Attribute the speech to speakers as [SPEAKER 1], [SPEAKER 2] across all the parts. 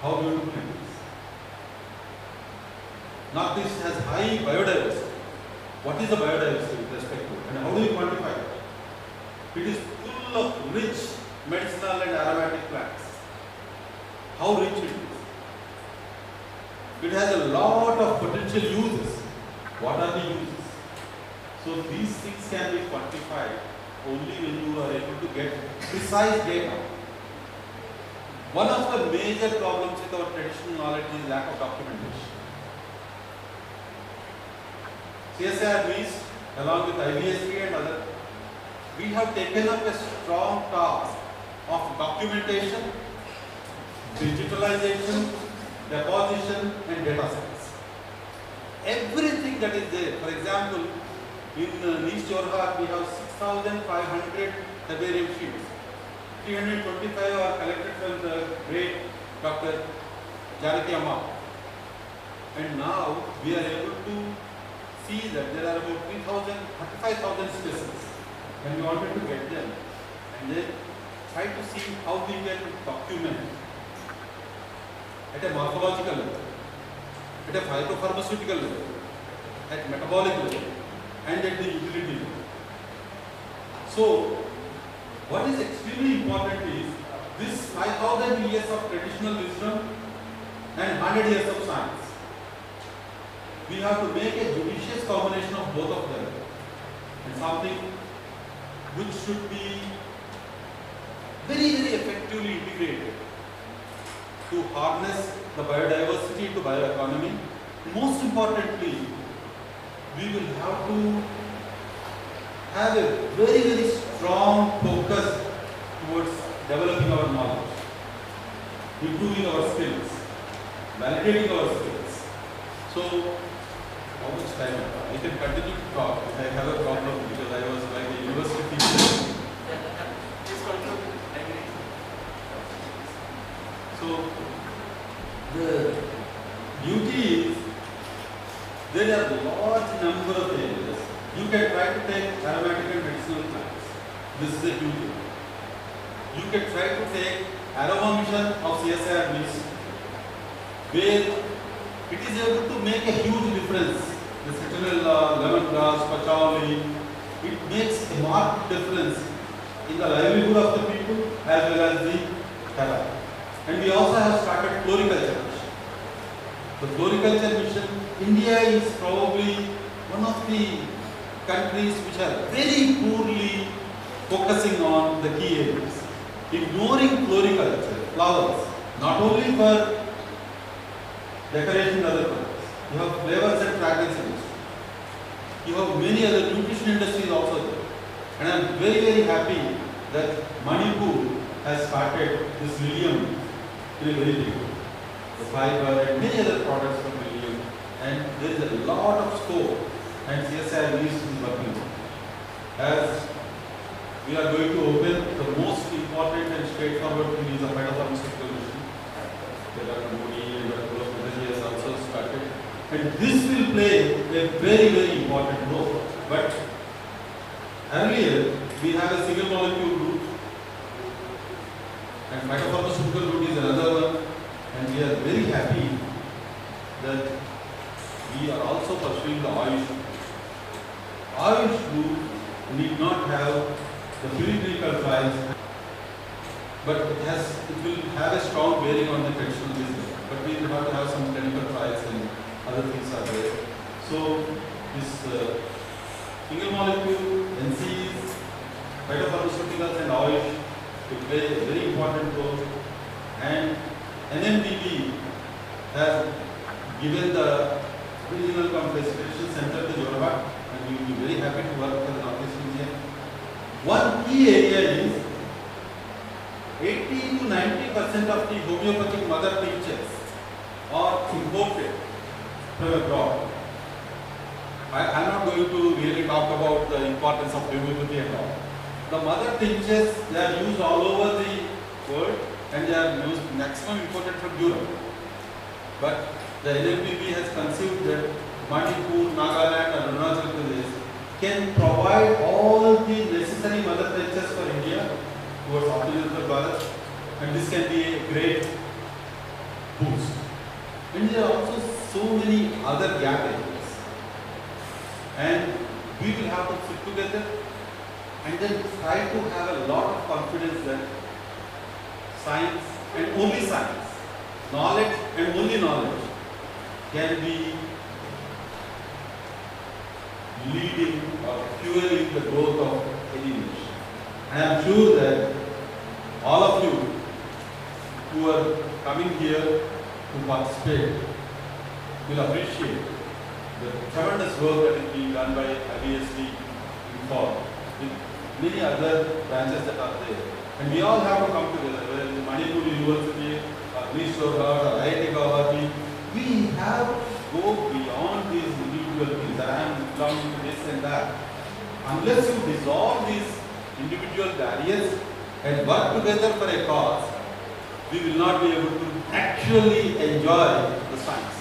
[SPEAKER 1] How beautiful it is. Northeast has high biodiversity. What is the biodiversity with respect to it, and how do you quantify it? It is full of rich medicinal and aromatic plants. How rich it is. It has a lot of potential uses. What are the uses? So these things can be quantified only when you are able to get precise data. One of the major problems with our traditional knowledge is lack of documentation. CSIR means, along with IBSD and other, we have taken up a strong task of documentation, digitalization, deposition and data science. Everything that is there. For example, in East Jorhat we have 6,500 herbarium sheets. 325 are collected from the great Dr. Janaki Amma. And now we are able to see that there are about 35,000 specimens. And we wanted to get them and then try to see how we can document at a morphological level, at a phytopharmaceutical level, at metabolic level, and at the utility level. So, what is extremely important is this 5,000 years of traditional wisdom and 100 years of science. We have to make a judicious combination of both of them and something which should be very, very effectively integrated to harness the biodiversity into bioeconomy. Most importantly, we will have to have a very, very strong focus towards developing our knowledge, improving our skills, validating our skills. So, how much time? I can continue to talk if I have a problem because I was like a university teacher. So, the beauty is there are a large number of areas. You can try to take aromatic and medicinal plants. This is a huge area. You can try to take aroma mission of CSIR list, where it is able to make a huge difference. The citronella, lemongrass, patchouli, it makes a marked difference in the livelihood of the people as well as the terrain. And we also have started floriculture mission. The floriculture mission, India is probably one of the countries which are very poorly focusing on the key areas. Ignoring floriculture, flowers, not only for decoration and other purposes. You have flavors and fragrance industry. You have many other nutrition industries also there. And I am very, very happy that Manipur has started this lilium in a very big way. The fiber and many other products from lilium. And there is a lot of scope and CSIR is working on. As we are going to open the most important and straightforward thing is a phytopharmaceutical mission. Dr. Modi and Dr. Modi has also started. And this will play a very, very important role. But earlier, we have a single molecule route, and phytopharmaceutical route is another one. And we are very happy that we are also pursuing the Ayush. Ayush route need not have the preclinical trials, but it will have a strong bearing on the traditional business. But we will have to have some clinical trials and other things are there. So this single molecule, NCEs, phytopharmaceuticals and Ayush will play a very important role. And NMDB has given the Regional Compensation Center to Jorhat, and we will be very happy to work for the Northeast region. One key area is 80 to 90% of the homeopathic mother tinctures are imported from abroad. I am not going to really talk about the importance of homeopathy and all. The mother tinctures, they are used all over the world and they are used maximum imported from Europe. But the NMPB has conceived that Manipur, Nagaland and Arunachal Pradesh can provide all the necessary mother tinctures for India towards Atmanirbhar Bharat, and this can be a great And there are also so many other gap areas. And we will have to sit together and then try to have a lot of confidence that science and only science, knowledge and only knowledge can be leading or fueling the growth of any nation. And I am sure that all of you who are coming here to participate will appreciate the tremendous work that is being done by IBSD with many other branches that are there. And we all have to come together, whether it is Manipur University, or Mysore, or IIT Guwahati. We have to go beyond these individual things, that I am belonging to this and that. Unless you dissolve these individual barriers and work together for a cause, we will not be able to actually enjoy the science.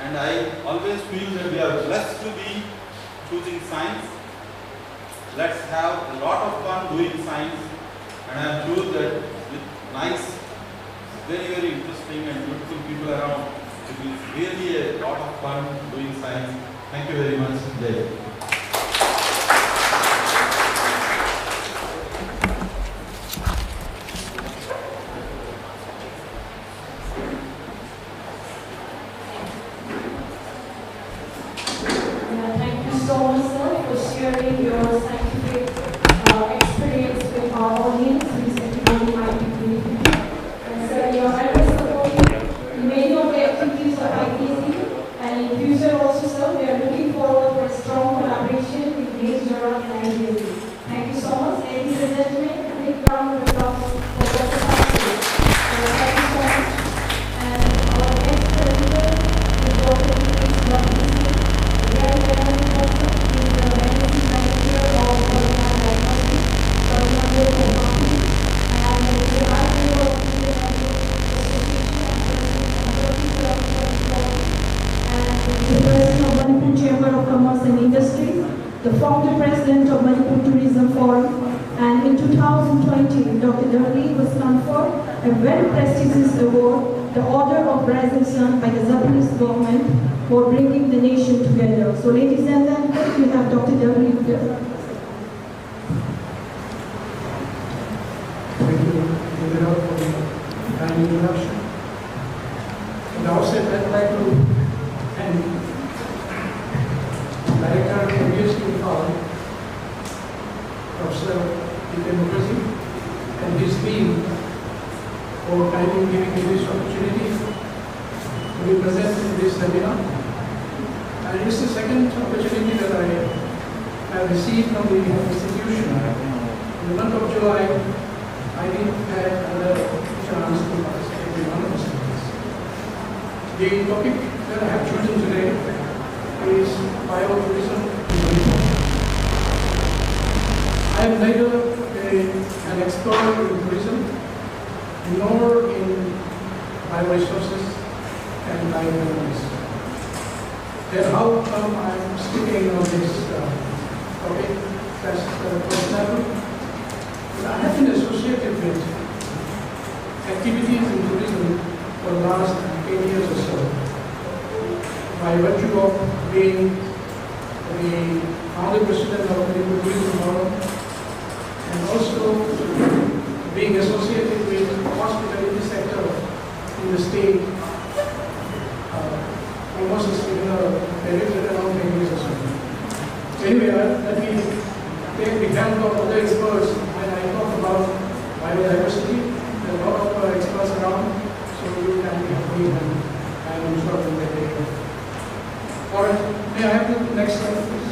[SPEAKER 1] And I always feel that we are blessed to be choosing science. Let's have a lot of fun doing science. And I am sure that with nice, very, very interesting and beautiful people around, it is really a lot of fun doing science. Thank you very much. Jai.
[SPEAKER 2] Thank you so much, sir, for sharing your scientific experience with our audience, who might be benefiting. And sir, your address supporting many of the activities of IBSD, and in future also, sir, we are looking forward for a strong collaboration with Grace Jordan and IBSD. Thank you so much, ladies and gentlemen. A big round of applause for Dr. Sastry. Thank you so much. And our next presenter is Dr. Very well person is the managing manager of Bioeconomy, and the RPO of the Association and the president of Manipur Chamber of Commerce and Industry, the founder president of Manipur Tourism Forum, and in 2020, Dr. Durley was conferred a very prestigious award, the Order of Rising Sun by the Japanese government for bringing the nation together. So ladies and gentlemen, we have Dr. Durley here.
[SPEAKER 3] Thank you, Indira, for the kind introduction. At the outset, I'd like to thank Director of IBSD Forum, Professor Democracy, and his team for kindly giving me this opportunity to be present in this seminar. And it's the second opportunity that I have received from the institution. In the month of July, I didn't have another chance to participate in one of the seminars. The topic that I have chosen today is biotourism in Manipur. I am neither an expert in tourism nor in bioresources and bioeconomies. Then how come I am speaking on this topic? That's personal. I have been associated with activities in tourism for the last 10 years or so. By virtue of being the founder president of the Tourism Forum, and also being associated with the hospitality sector in the state, almost a similar period around 10 years or so. Anyway, let me take the help of other experts when I talk about biodiversity. There are a lot of experts around, so you can be happy, and I am sure that they will. Alright, may I have the next slide, please?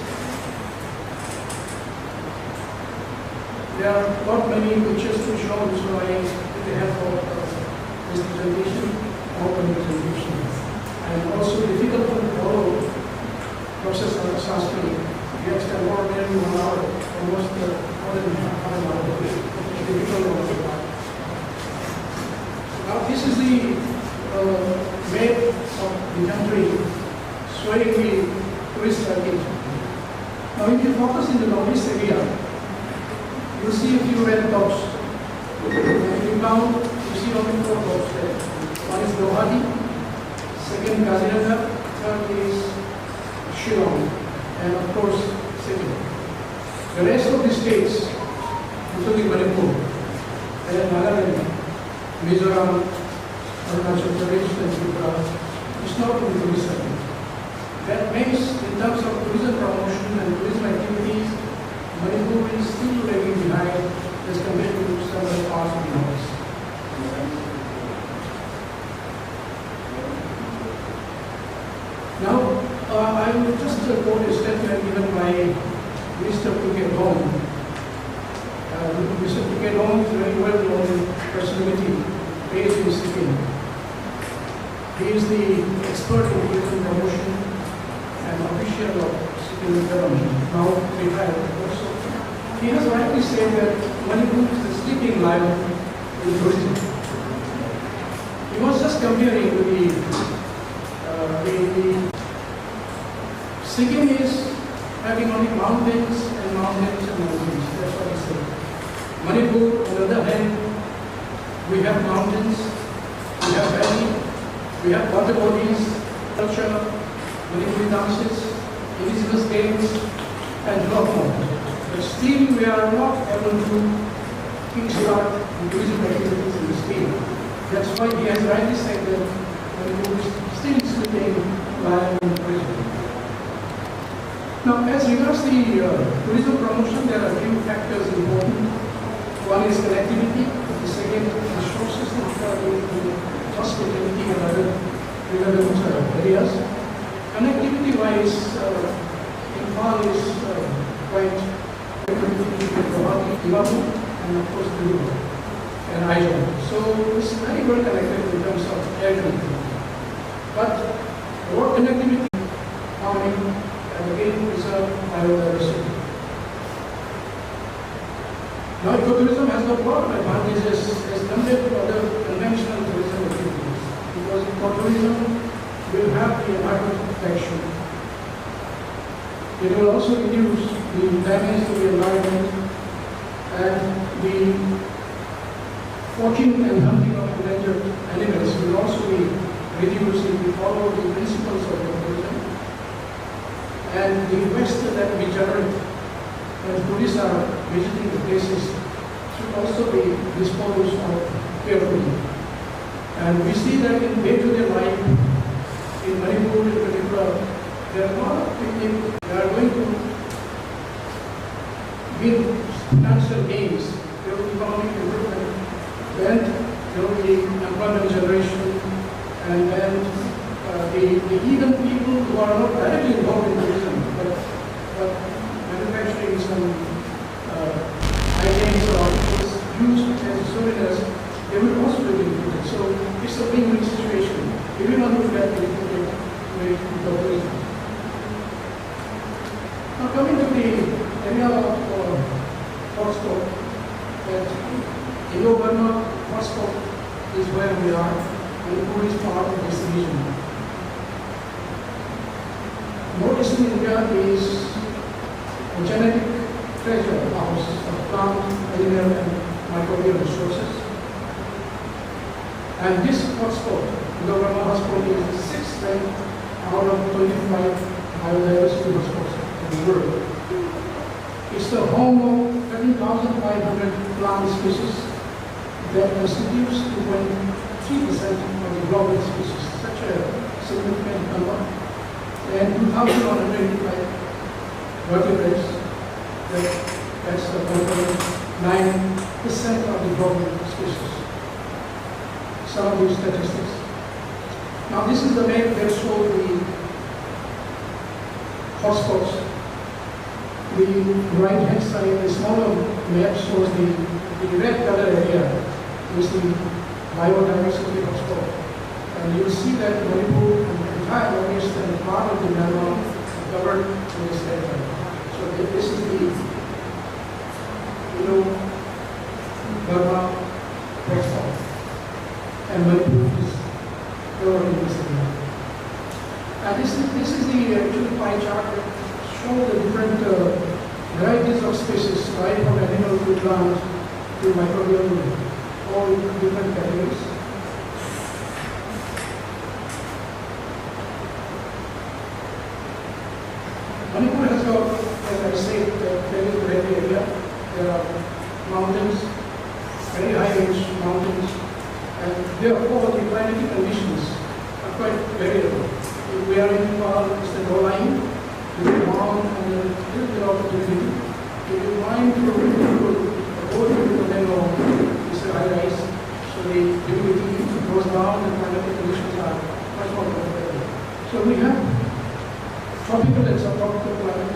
[SPEAKER 3] There are not many pictures to show, so I with the help of this presentation, open presentation. And also difficult to follow Professor Sastry. We have spent more than 1 hour, almost more than half an hour. It's difficult to follow. Now this is the map of the country showing the tourist package. Now if you focus in the northeast area, you see a few red dots. And if you count, you see only 4 dots there. One is Guwahati, second second Kaziranga, third is Shillong, and of course Sikkim. The rest of the states, including Manipur, and Nagaland, Mizoram, Arunachal Pradesh, and Tripura, is not in the tourist segment. That means, in terms of tourism promotion and tourism activities, Manipur is still lagging behind as compared to several parts of the north. Now, I will just quote a statement given by Mr. Tukedong. Mr. Tukedong is a very well-known personality based in Sikkim. He is the expert in tourism promotion and official of Sikkim government, now retired also. He has rightly said that Manipur is the sleeping lion in tourism. He was just comparing with the Sikkim is having only mountains and mountains and mountains. That's what he said. Manipur, on the other hand, we have mountains, we have valley, we have water bodies, culture, Manipuri dances, indigenous games, and a lot more. But still, we are not able to kickstart the tourism activities in the state. That's why he has rightly said that Manipur is still sleeping lion in tourism. Now, as regards the tourism promotion, there are a few factors important. One is connectivity, the second resources, the third is the hospitality and other relevant areas. Connectivity-wise, Imphal is quite connectivity with Guwahati, and of course Trivandrum and Aizawl. So it's very well connected in terms of air connectivity. But road connectivity, farming, and again preserve biodiversity. Now, ecotourism has got a lot of advantages as compared to other conventional tourism activities, because ecotourism will have the environmental protection. It will also reduce the damage to the environment and the poaching and hunting of endangered animals will also be reduced if we follow the principles of ecotourism. And the waste that we generate when tourists are visiting the places should also be disposed of carefully. And we see that in day-to-day life, in Manipur in particular, there are a lot of people that are going to win financial gains, there will be economic development, and there will be employment generation, and then even people who are not directly involved in tourism, but manufacturing some items or articles used as souvenirs, they will also be included. So it's a win-win situation. Everyone will get included with tourism. Now coming to the area of hotspot, that Indo-Burma hotspot is where we are, and who is part of this region. Northeastern India is a genetic treasure house of plant, animal, and microbial resources. And this hotspot, the Burma hotspot, is the 6th ranked out of 25 biodiversity hotspots in the world. It's the home of 13,500 plant species that constitutes 2.3% of the global species, such a significant number. And 2,185 vertebrates, that's 1.9% of the global species. Some of these statistics. Now this is the map that shows the hotspots. The right hand side, the smaller map shows the red color area is the biodiversity hotspot. And you will see that Manipur and the entire northeastern part of the Myanmar are covered in this area. So this is the Burma hotspot. And Manipur is covered in this area. And this is the actual pie chart that shows the different varieties of species, right from animal to plant to microbial, all different categories. And therefore, the climatic conditions are quite variable. If we are in the low line, it will be warm and a little bit of humidity. If you mind to go to the Nelo, it's a high rise, so the humidity goes down and climatic conditions are much more comfortable. So we have tropical and subtropical climate.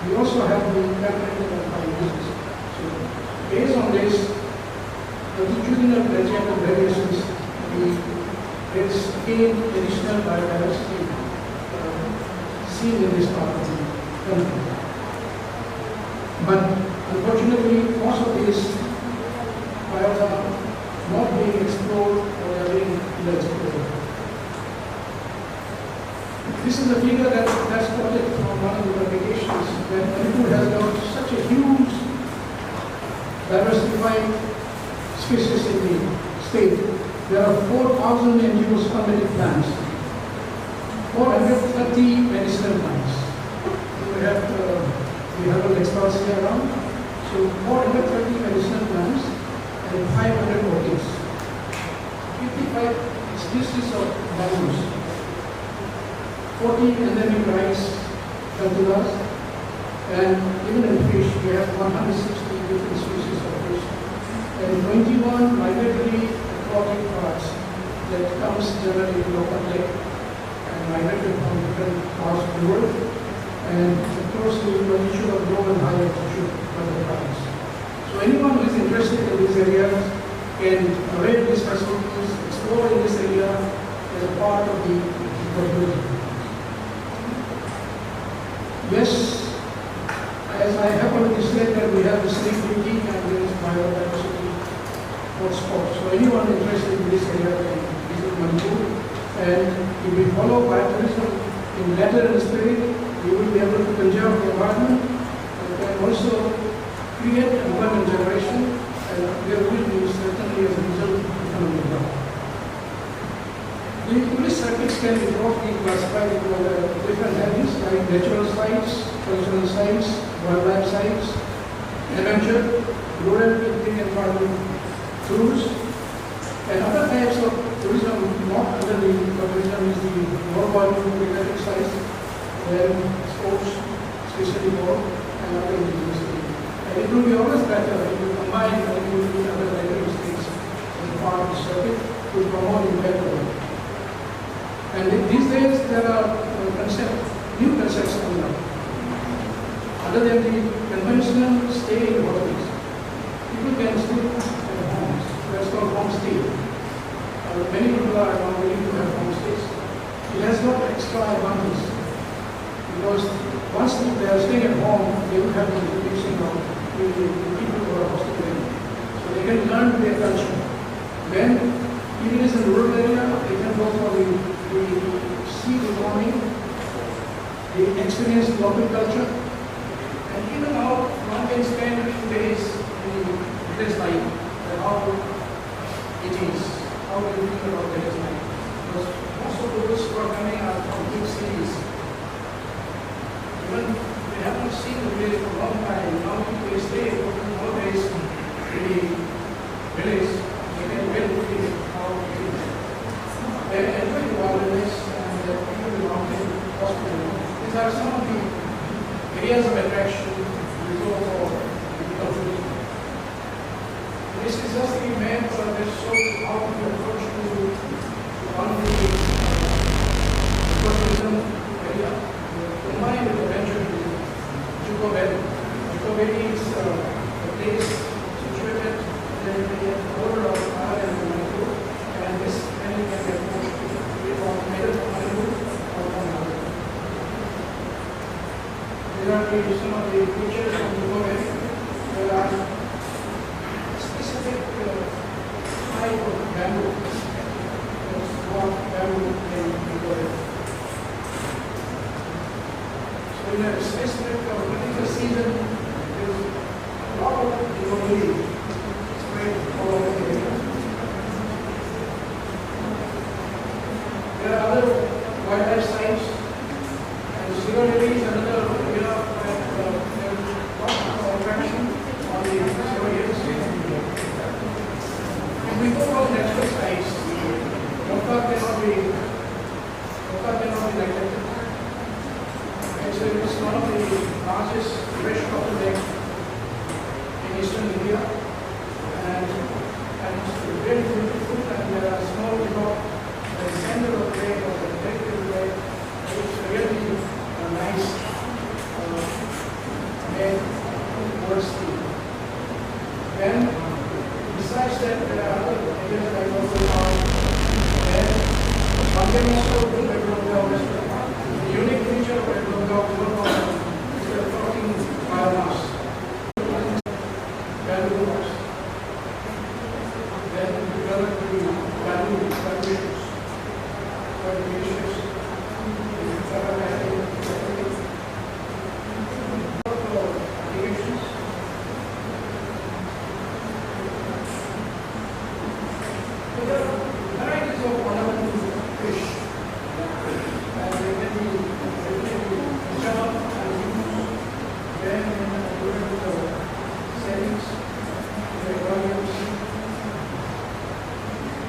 [SPEAKER 3] We also have the continental and high regions. So based on this, longitudinal gradient variations, there is again additional biodiversity seen in this part of the country. But unfortunately, most of these biomes are not being explored or they are being underexplored. This is a figure that's quoted from one of the publications where Manipur has got such a huge diversified species in the state. There are 4,000 indigenous hermetic plants, 430 medicinal plants. We have an expansion around, so 430 medicinal plants and 500 orchids. 55 species of bamboos, 40 endemic rice cultivars, and even in fish we have 160 different species of fish, and 21 migratory aquatic birds that comes generally in local lake and migrated from different parts of the world, and of course the potential of low and high altitude butterflies. So anyone who is interested in these areas can avail these facilities, explore in this area as a part of the ecology. Yes, as I have already said that we have the same beauty and there is biodiversity hotspot. So anyone interested in this area can visit Manipur. And if we follow biotourism in letter and spirit, we will be able to conserve the environment and can also create employment generation, and there will be certainly as a result economic growth. The tourist circuits can be broadly classified into different areas like natural sites, cultural sites, wildlife sites, adventure, rural picnic and farming tours, and other types of tourism not under the tourism is the mobile recreative sites, where sports, especially golf, and other indigenous things. And it will be always better if you combine activity and other characteristics as a part of the circuit to promote impact of it. And these days there are new concepts coming up. Other than the conventional stay in hotels, people can still have homes. That's called homestay. Many people are now willing to have homestays. It has got extra advantage because once they are staying at home, they will have the introduction of the people who are hosting them. So they can learn their culture. Then, if it is in a rural area, they can go for the see the farming, they experience local culture, and even now one can spend a few days in the village life and how it is, how they feel about village life. Because most of those who are coming are from big cities. Even they haven't seen the village for a long time, now if they stay for 4 days in the village, they can well feel how it is. They enjoy the wilderness and the people in the mountain hospital. These are some of the areas of attraction we go for agriculture. This is just the map that shows how we approach to one of the ecotourism area combined with adventure tourism. Juko Valley is a place situated in the border of Nagaland and Manipur, and this valley can be approached from either from Manipur or from Nagaland. These are some of the pictures from Juko Valley. There are specific type of bamboo. That's what bamboo can be called. So in a specific particular season, there is a lot of devotees spread all over the area. There are other wildlife sites, and Zero Lily is another area where there is a lot of attraction on the Zero Hills. If we go for natural sites, largest fresh cotton lake in eastern India, and it's very beautiful, and there are small river at the center of the lake, or the lake of the lake. It's really a nice made university. Then, besides that, there are other areas like also and the unique feature of Bioeconomy is we are talking biomass, value mass. Then we develop the value issues, varieties of ornamental fish, and they can be chopped and used then during the settings, the aquariums,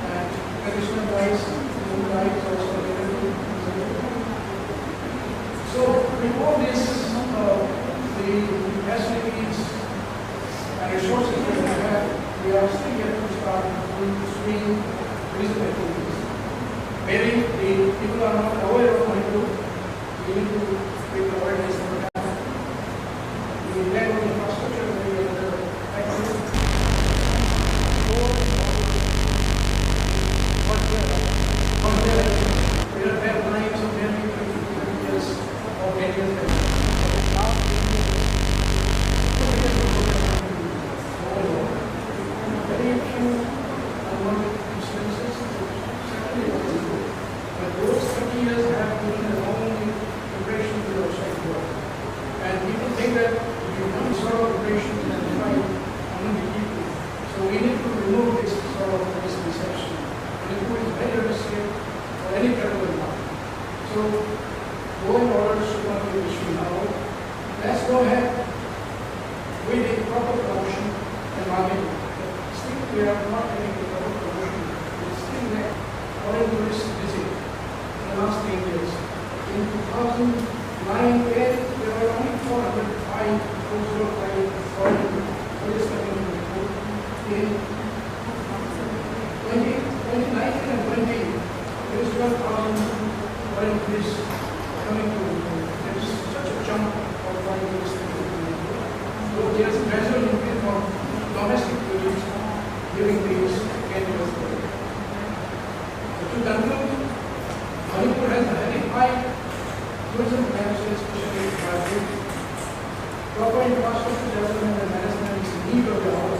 [SPEAKER 3] and traditional rice, food rice also available. So with all this, the facilities and resources that we have, we are still yet to start doing tourism activities. Maybe the people are not aware of Manipur. We need to make awareness of that. The lack of infrastructure that we have activities. We don't have lines of many years or 10 years ago. Very few unwanted instances, but those 30 years have given a long impression to the outside world. And people think that if you want sort of impression and fight among the people, so we need to remove this sort of misconception. Manipur is very risky for any travel market. So, going orders should not be an issue now. Let's go ahead with the proper promotion and marketing. Still, we are not having the proper promotion. It's still there. Foreign tourists visit in the last 10 years. In 2009, there were only 405 foreign tourists coming to Manipur. In 2019 and 20, there is 12,000 foreign tourists coming to Manipur. There is such a jump of foreign tourists coming to Manipur. So there is a gradual increase of domestic tourists during these 10 years. To conclude, Manipur has a very high tourism potential, especially by proper infrastructure development and management is the need of the hour.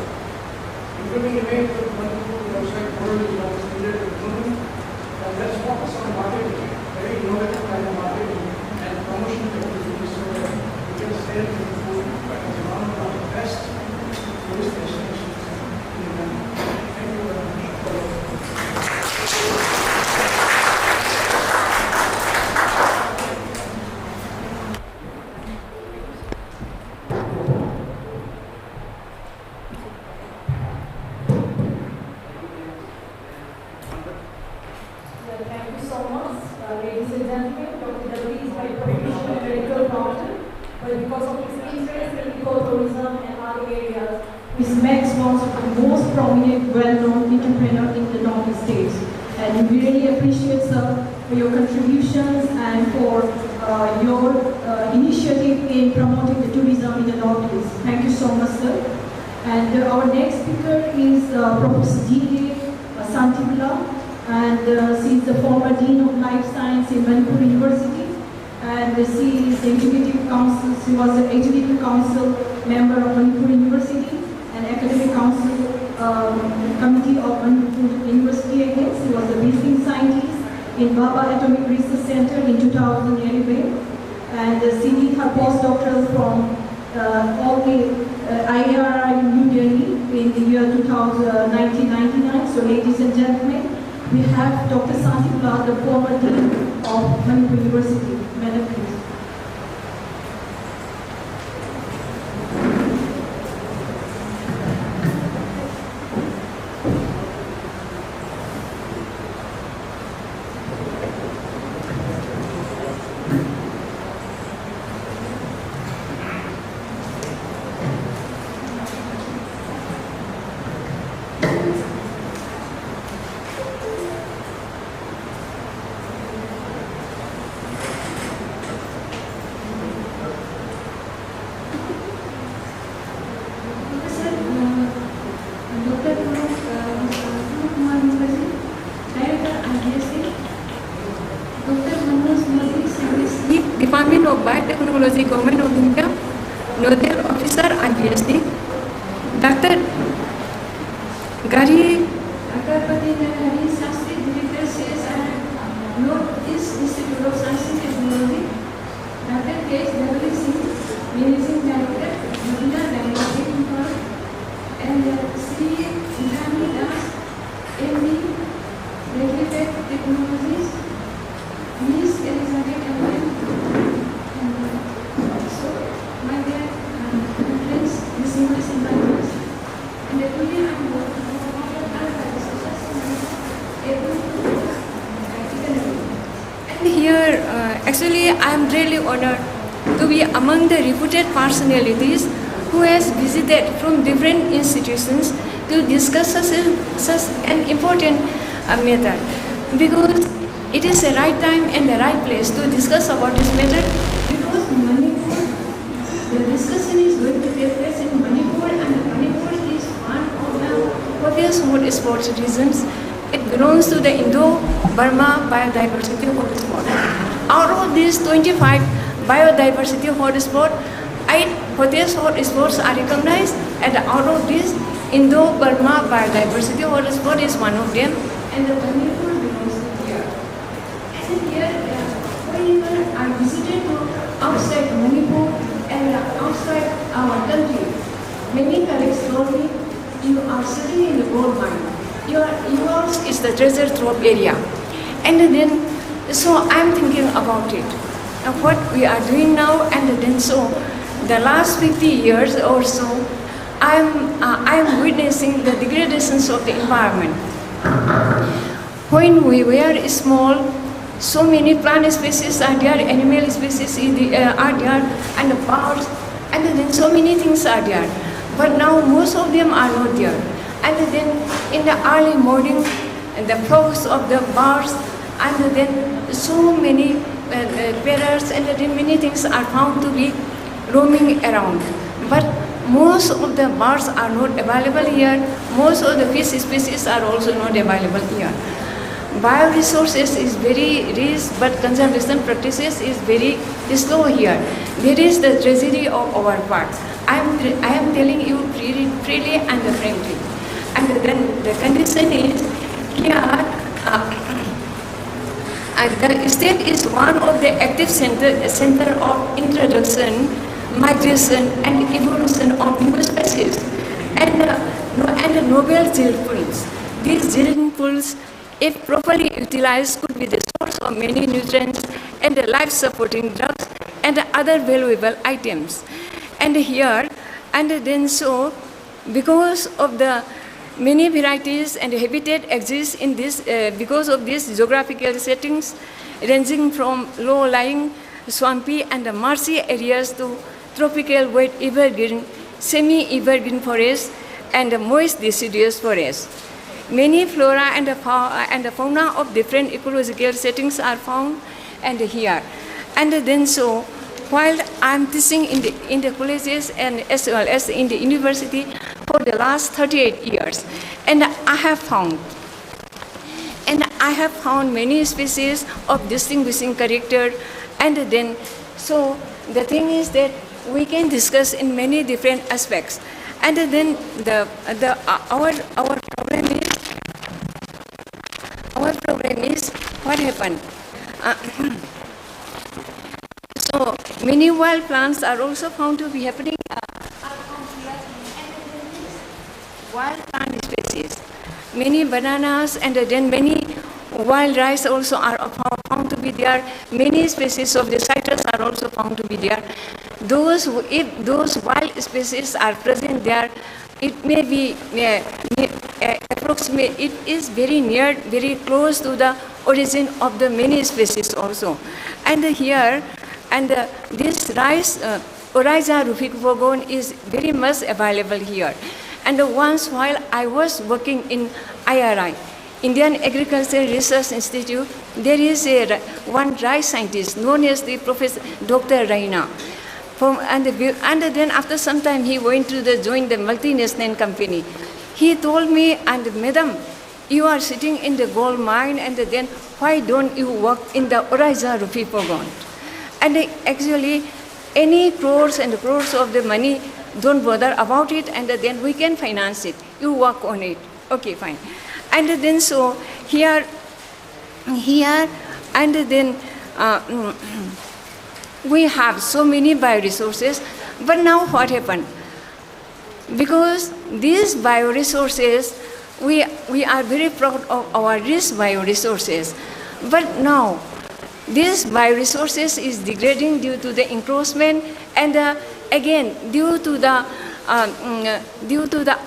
[SPEAKER 3] Improving image of Manipur to the outside world is what is needed to improve. And let's focus on marketing, very innovative kind of marketing and promotion activities so that we can sell Manipur as one of the best tourist destinations in the country. Thank you very much.
[SPEAKER 2] Thank you so much, ladies and gentlemen. Dr. Davi is my professional medical doctor, but because of his interest in ecotourism and other areas, he makes one of the most prominent, well-known entrepreneurs in the Northeast states. And we really appreciate, sir, for your contributions and for your initiative in promoting the tourism in the Northeast. Thank you so much, sir. And our next speaker is Professor D.A. Santibula. And she is the former Dean of Life Science in Manipur University, and she is Executive Council. She was the Executive Council member of Manipur University and Academic Council Committee of Manipur University again. She was a visiting scientist in Baba Atomic Research Center in 2011, and she did her postdoctoral from IARI New Delhi in the year 1999. So, ladies and gentlemen, we have Dr. Santibula, the former Dean of Manipur University. Madam, please.
[SPEAKER 4] Biotechnology, Government of India, Nodal Officer, IBSD, Dr. Gari Akarpati Nagari, Sanskrit Director, CSR, Northeast Institute of Science and Technology, Dr. K.W. Singh, Managing Director, Nodal Diagnostic Control, and Sri Indani Das, MD, Regulated Technologies, Ms. Elizabeth Evelyn, and so, my dear friends, listeners and partners, and today I am working on and here, actually, I am really honored to be among the reputed personalities who has visited from different institutions to discuss such an important matter, because it is the right time and the right place to discuss about this matter, because Manipur, the discussion is going to take place in Manipur, and Manipur is one of the hottest hotspot regions. It belongs to the Indo-Burma biodiversity hotspot. Out of these 25 biodiversity hotspots, 8 hottest hotspots are recognized, and out of this, Indo-Burma biodiversity hotspot is one of them, and the Manipur belongs to here. And here, whenever I visited outside Manipur and outside our country, many colleagues told me, you are sitting in the gold mine. Yours is the treasure trove area. And then, so I'm thinking about it, what we are doing now, and then so, the last 50 years or so, I'm witnessing the degradations of the environment. When we were small, so many plant species are there, animal species are there, and the birds, and then so many things are there. But now most of them are not there. And then in the early morning, the frogs of the birds, and then so many parrots, and then many things are found to be roaming around. But most of the birds are not available here. Most of the fish species are also not available here. Bioresources is very rich, but conservation practices is very slow here. There is the tragedy of our part. I am telling you freely and frankly. And then the condition is here, the state is one of the active center of introduction, migration, and evolution of new species, and the novel gene pools. These gene pools, if properly utilized, could be the source of many nutrients and life-supporting drugs and other valuable items. And here, and then so, because of the many varieties and habitat exist in this, because of these geographical settings, ranging from low-lying, swampy, and marshy areas to tropical wet evergreen, semi-evergreen forests, and moist deciduous forests. Many flora and fauna of different ecological settings are found and here. And then so, while I'm teaching in the colleges and as well as in the university for the last 38 years, and I have found many species of distinguishing character, and then so the thing is that we can discuss in many different aspects, and then our problem is what happened. So many wild plants are also found to be happening. Wild plant species, many bananas, and then many wild rice also are found to be there. Many species of the citrus are also found to be there. If those wild species are present there, it may be approximate. It is very near, very close to the origin of the many species also. And here, and this rice, Oryza ruficopogon, is very much available here. And once while I was working in IRI, Indian Agricultural Research Institute, there is one rice scientist known as the Professor Dr. Raina. And then after some time he went to join the multinational company. He told me, and madam, you are sitting in the gold mine, and then why don't you work in the Oryza ruficopogon? And actually, any crores and crores of the money, don't bother about it, and then we can finance it. You work on it. Okay, fine. And then so here, and then we have so many bioresources. But now what happened? Because these bioresources, we are very proud of our rich bioresources. But now, these bioresources is degrading due to the encroachment, and again due to the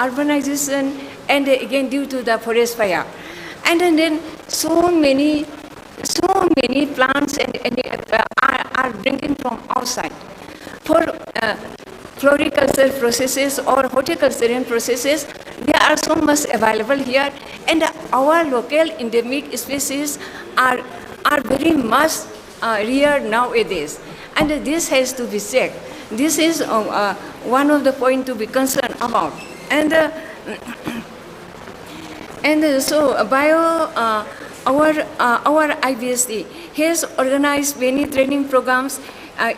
[SPEAKER 4] urbanization, and again due to the forest fire. And then so many plants are bringing from outside. For floriculture processes or horticultural processes, they are so much available here, and our local endemic species are very much rare nowadays, and this has to be checked. This is one of the points to be concerned about. And so our IBSD has organized many training programs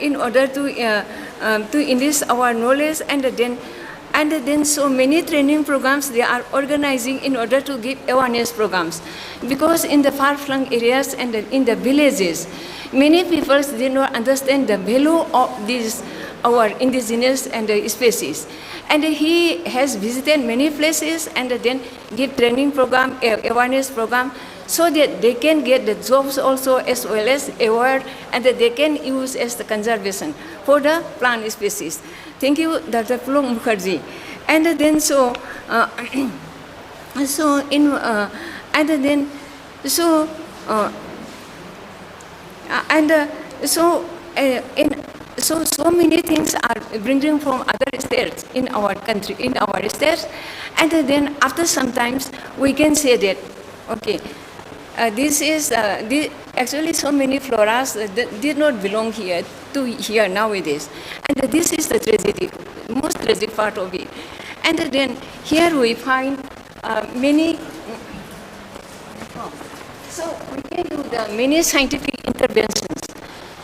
[SPEAKER 4] in order to enrich our knowledge, and then so many training programs they are organizing in order to give awareness programs. Because in the far-flung areas and in the villages, many people did not understand the value of these our indigenous and species. And he has visited many places and then give training program, awareness program, so that they can get the jobs also as well as aware, and that they can use as the conservation for the plant species. Thank you, Dr. Pulong Mukherjee. And then so, so many things are bringing from other states in our country, in our states, and then after some times we can say that, okay, this is actually so many floras that did not belong here to here nowadays, and this is the tragedy, most tragic part of it. And then here we find many. So we can do the many scientific interventions.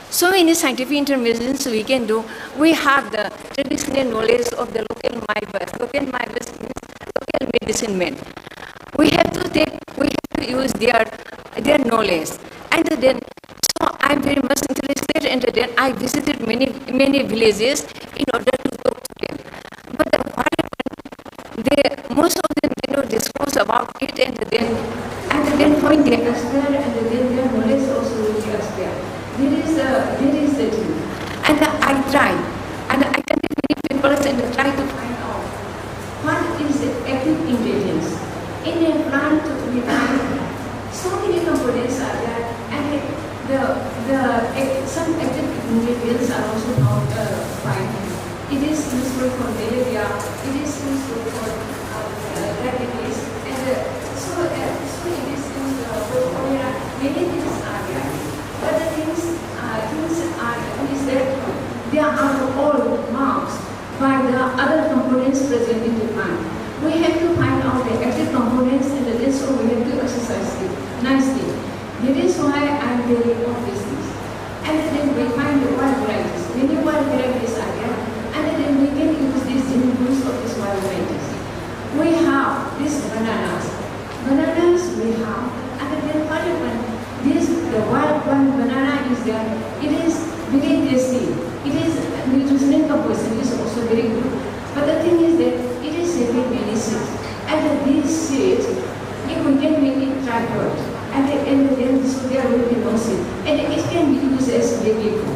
[SPEAKER 4] So many scientific interventions we can do. We have the traditional knowledge of the local Maibas. Local Maibas means local medicine men. We have to use their knowledge. And then, so I'm very much interested, and then I visited many villages in order to talk to them. But what happened? Most of them did not discuss about it, and then when they are there, and then their knowledge also will be there. There is the thing. And I tried, and I attended many papers and tried to find out what is the active ingredients. In a plant we find so many components are there, and some active ingredients are also not found. It is useful for malaria, it is useful for diabetes, and so it is used for cholera. Many things are there. But the things are is that they are all marked by the other components present in the plant. We have to find out the active components, and then so we have to exercise it nicely. That is why I am very on this things. And then we find the wild varieties. Many wild varieties are there, and then we can use these genes of these wild varieties. We have these bananas. Bananas we have, and then what happened? The wild banana is there. It is very tasty. It is nutritional composition is also very good. But the thing is that it is having many seeds. And these seeds, if we can make it tripod, and then so there will be no seed. And it can be used as baby food.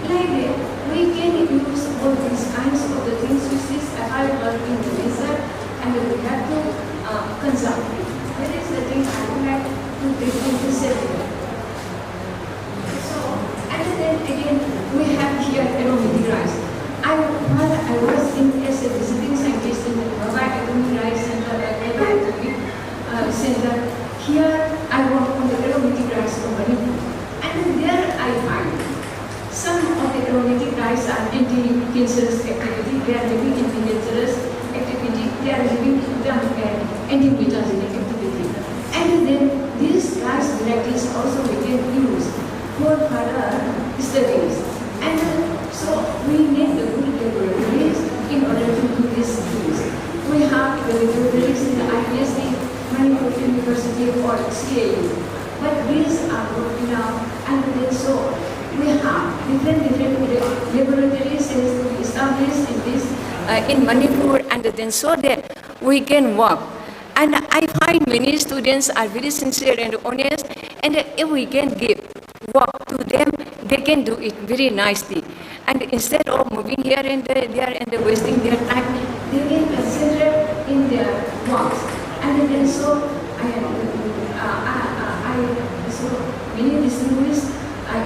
[SPEAKER 4] Like that, we can use all these kinds of the things which is available in the nature, and we have to consume it. That is the thing I would like to take into consideration. And then again, we have here aromatic rice. While I was as a visiting scientist in the Bioeconomy Rice Center at Bioeconomy Center, here I work on the aromatic rice company. And there I find some of the aromatic rice are anti-cancerous activity, they are having anti-cancerous activity, they are having anti-metagenic activity. And then these rice varieties also we can use for further studies. And so we need the good laboratories in order to do these things. We have the laboratories in the IBSD, Manipur University or CAU, but these are working out, and then so we have different laboratories established in this in Manipur, and then so that we can work. And I find many students are very sincere and honest, and if we can give work to them, they can do it very nicely. And instead of moving here and there and wasting their time, they can consider in their works. And then so so many distinguished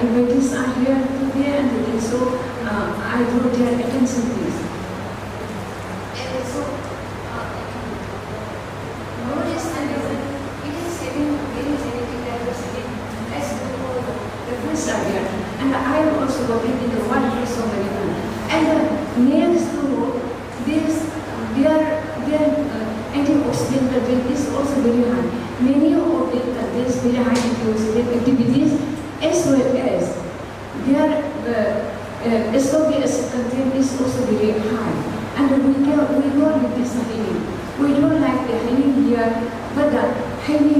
[SPEAKER 4] invitees are here today, and then so I draw their attention please. And so knowledge and it is having very genetic diversity as the first area. And I am also working in the World Health Organization. And next to this, their antioxidant content is also very high. Many of it contains very high antioxidant activities, as well as their ascorbic acid content is also very high. And we know with this honey. We don't like the honey here, but the honey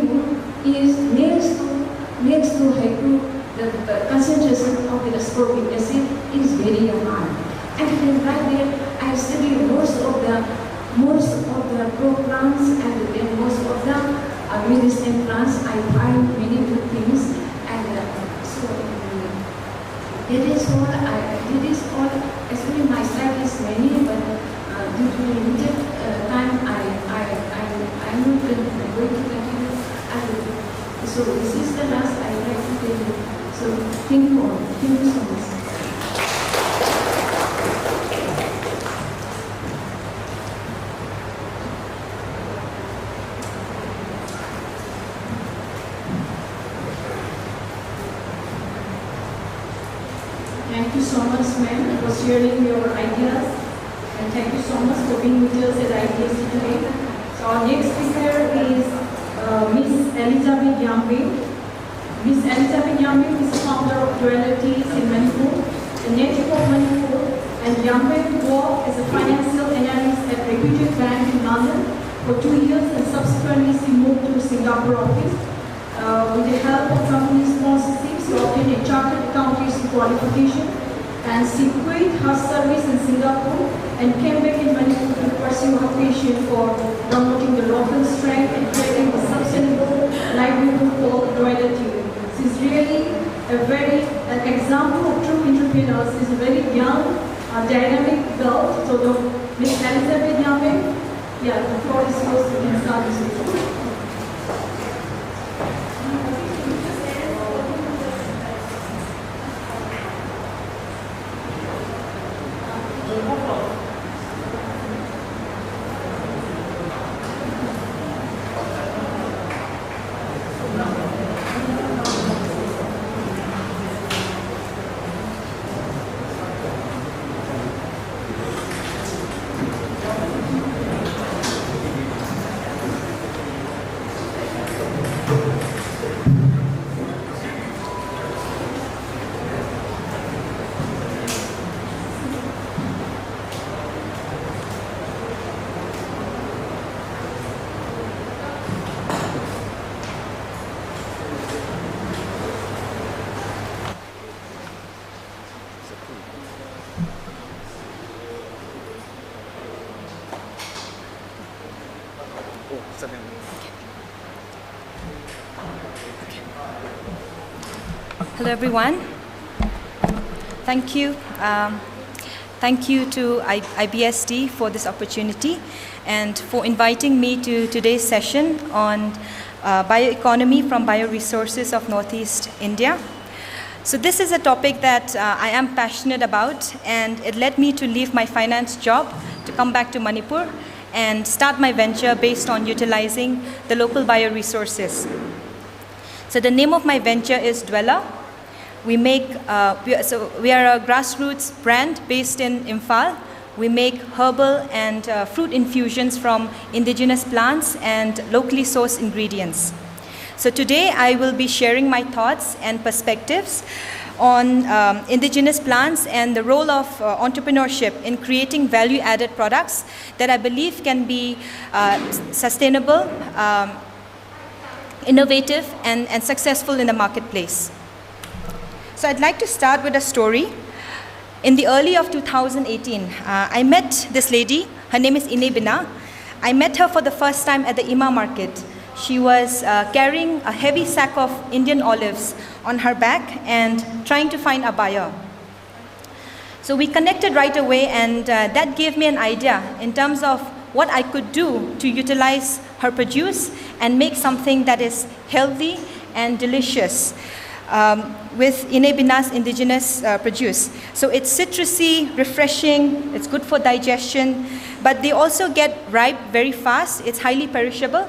[SPEAKER 4] is next to haiku. The concentration of the ascorbic acid is very high. And then right there, I study most of the pro plants, and then most of the medicine plants. I find many good things, and so that is all. Actually, my slide is many, but due to limited time, I'm not going to continue. So this is the last I would like to tell you. So thank you all. Thank you so much.
[SPEAKER 2] Thank you so much, ma'am, for sharing your ideas. And thank you so much for being with us at IBSD today. So our next speaker is Miss Elizabeth Yambe. Miss Elizabeth Yambe is founder of Dualities in Manipur, a native of Manipur, and Yambe worked as a financial analyst at a reputed bank in London for 2 years, and subsequently she moved to Singapore office. With the help of company sponsorship, she obtained a chartered accountancy qualification, and she quit her service in Singapore and came back in Manipur to pursue her passion for promoting the local strength and creating a sustainable livelihood for duality. She's really an example of true entrepreneurs. She's a very young, dynamic girl. So Miss Elizabeth Yambe, the floor is yours. You can start this meeting.
[SPEAKER 5] Hello, everyone. Thank you. Thank you to IBSD for this opportunity and for inviting me to today's session on bioeconomy from Bioresources of Northeast India. So this is a topic that I am passionate about, and it led me to leave my finance job to come back to Manipur and start my venture based on utilizing the local bioresources. So the name of my venture is Dwella. We are a grassroots brand based in Imphal. We make herbal and fruit infusions from indigenous plants and locally sourced ingredients. So today I will be sharing my thoughts and perspectives on indigenous plants and the role of entrepreneurship in creating value-added products that I believe can be sustainable, innovative, and successful in the marketplace. So I'd like to start with a story. In the early of 2018, I met this lady. Her name is Ine Bina. I met her for the first time at the Ima market. She was carrying a heavy sack of Indian olives on her back and trying to find a buyer. So we connected right away, and that gave me an idea in terms of what I could do to utilize her produce and make something that is healthy and delicious with Ine Bina's indigenous produce. So it's citrusy, refreshing, it's good for digestion, but they also get ripe very fast. It's highly perishable,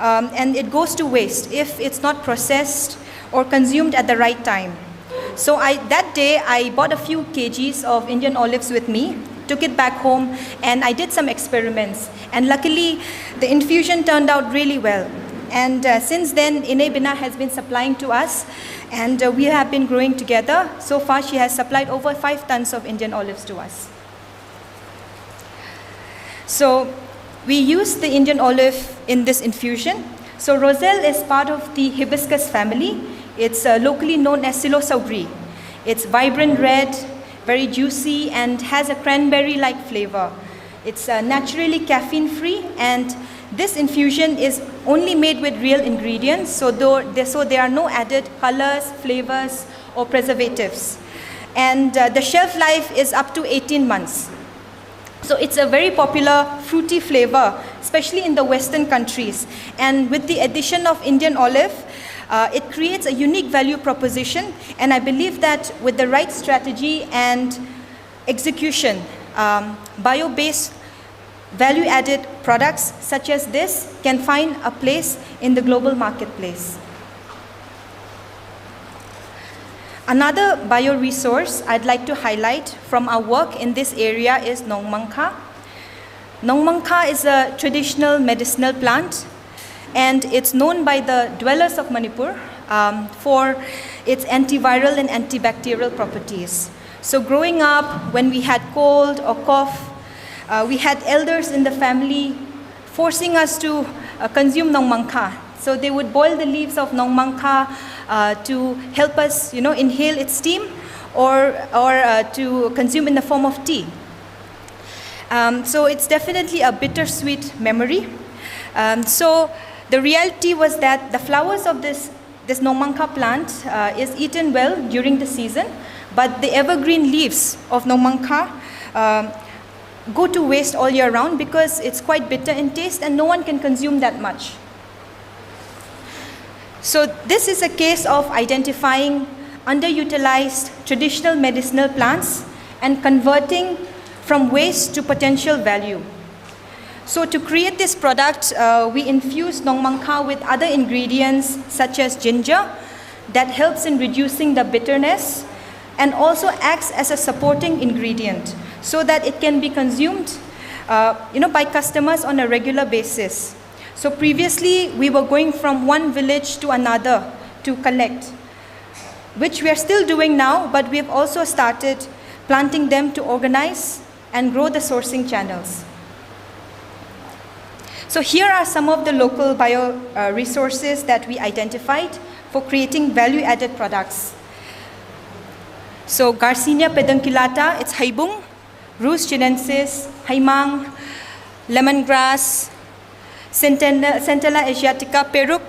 [SPEAKER 5] and it goes to waste if it's not processed or consumed at the right time. So that day I bought a few kgs of Indian olives with me, took it back home, and I did some experiments. And luckily, the infusion turned out really well. And since then, Ine Bina has been supplying to us, and we have been growing together. So far, she has supplied over 5 tons of Indian olives to us. So we use the Indian olive in this infusion. So roselle is part of the hibiscus family. It's locally known as psilocybe. It's vibrant red, very juicy, and has a cranberry-like flavor. It's naturally caffeine-free, and this infusion is only made with real ingredients, so there are no added colors, flavors, or preservatives. And the shelf life is up to 18 months. So it's a very popular fruity flavor, especially in the Western countries. And with the addition of Indian olive, it creates a unique value proposition, and I believe that with the right strategy and execution, bio-based value-added products such as this can find a place in the global marketplace. Another bioresource I'd like to highlight from our work in this area is Nongmangkha. Nongmangkha is a traditional medicinal plant, and it's known by the dwellers of Manipur for its antiviral and antibacterial properties. So growing up, when we had cold or cough, we had elders in the family forcing us to consume Nongmangkha. So they would boil the leaves of Nongmangkha to help us, inhale its steam, or to consume in the form of tea. So it's definitely a bittersweet memory. So the reality was that the flowers of this Nongmangkha plant is eaten well during the season, but the evergreen leaves of Nongmangkha go to waste all year round because it's quite bitter in taste and no one can consume that much. So this is a case of identifying underutilized traditional medicinal plants and converting from waste to potential value. So to create this product, we infuse Nongmangkha with other ingredients such as ginger that helps in reducing the bitterness and also acts as a supporting ingredient so that it can be consumed by customers on a regular basis. So previously, we were going from one village to another to collect, which we are still doing now, but we have also started planting them to organize and grow the sourcing channels. So here are some of the local bioresources that we identified for creating value-added products. So Garcinia pedunculata, it's haibung, Rus chinensis, haimang, lemongrass, Centella asiatica, peruk,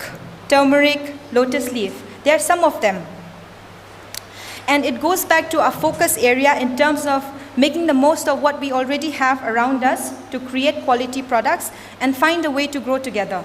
[SPEAKER 5] turmeric, lotus leaf. There are some of them. And it goes back to our focus area in terms of making the most of what we already have around us to create quality products and find a way to grow together.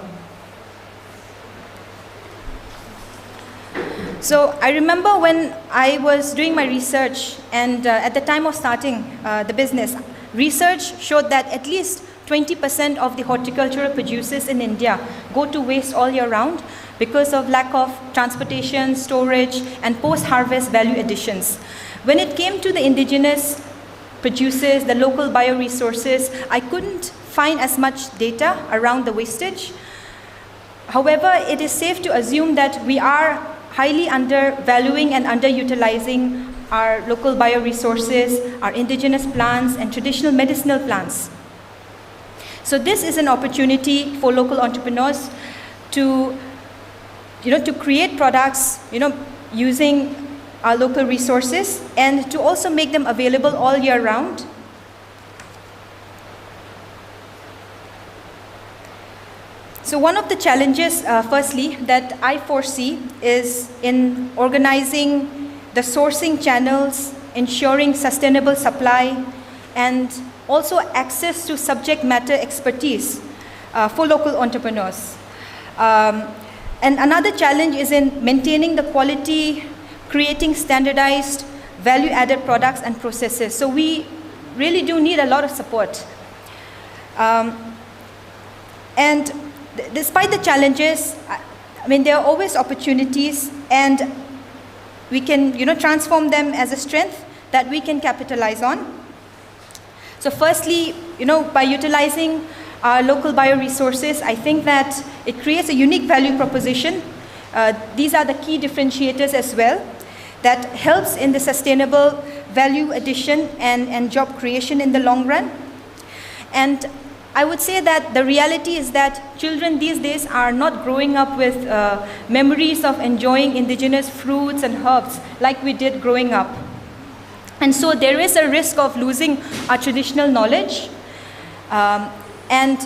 [SPEAKER 5] So I remember when I was doing my research and at the time of starting the business, research showed that at least 20% of the horticultural produces in India go to waste all year round because of lack of transportation, storage, and post-harvest value additions. When it came to the indigenous produces, the local bioresources, I couldn't find as much data around the wastage. However, it is safe to assume that we are highly undervaluing and underutilizing our local bioresources, our indigenous plants, and traditional medicinal plants. So this is an opportunity for local entrepreneurs to create products, using our local resources, and to also make them available all year round. So one of the challenges, firstly, that I foresee is in organizing the sourcing channels, ensuring sustainable supply, and also access to subject matter expertise for local entrepreneurs. And another challenge is in maintaining the quality, creating standardized value-added products and processes. So we really do need a lot of support. And despite the challenges, there are always opportunities, and we can, transform them as a strength that we can capitalize on. So firstly, by utilizing our local bioresources, I think that it creates a unique value proposition. These are the key differentiators as well that helps in the sustainable value addition and job creation in the long run. And I would say that the reality is that children these days are not growing up with memories of enjoying indigenous fruits and herbs like we did growing up. And so there is a risk of losing our traditional knowledge. And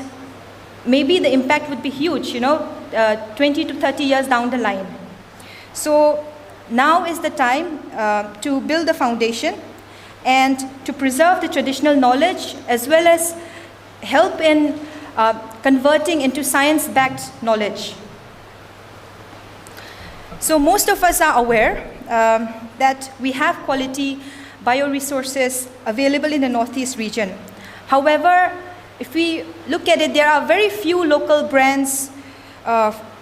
[SPEAKER 5] maybe the impact would be huge, 20 to 30 years down the line. So now is the time to build a foundation and to preserve the traditional knowledge, as well as help in converting into science-backed knowledge. So most of us are aware that we have quality bioresources available in the Northeast region. However, if we look at it, there are very few local brands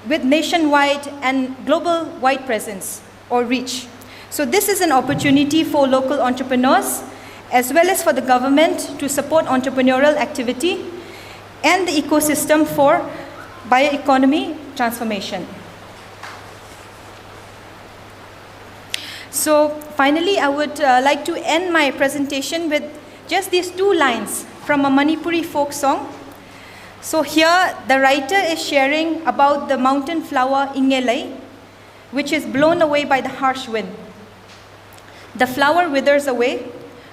[SPEAKER 5] with nationwide and global-wide presence or reach. So this is an opportunity for local entrepreneurs, as well as for the government, to support entrepreneurial activity and the ecosystem for bioeconomy transformation. So finally, I would like to end my presentation with just these two lines from a Manipuri folk song. So here, the writer is sharing about the mountain flower Ingelai, which is blown away by the harsh wind. The flower withers away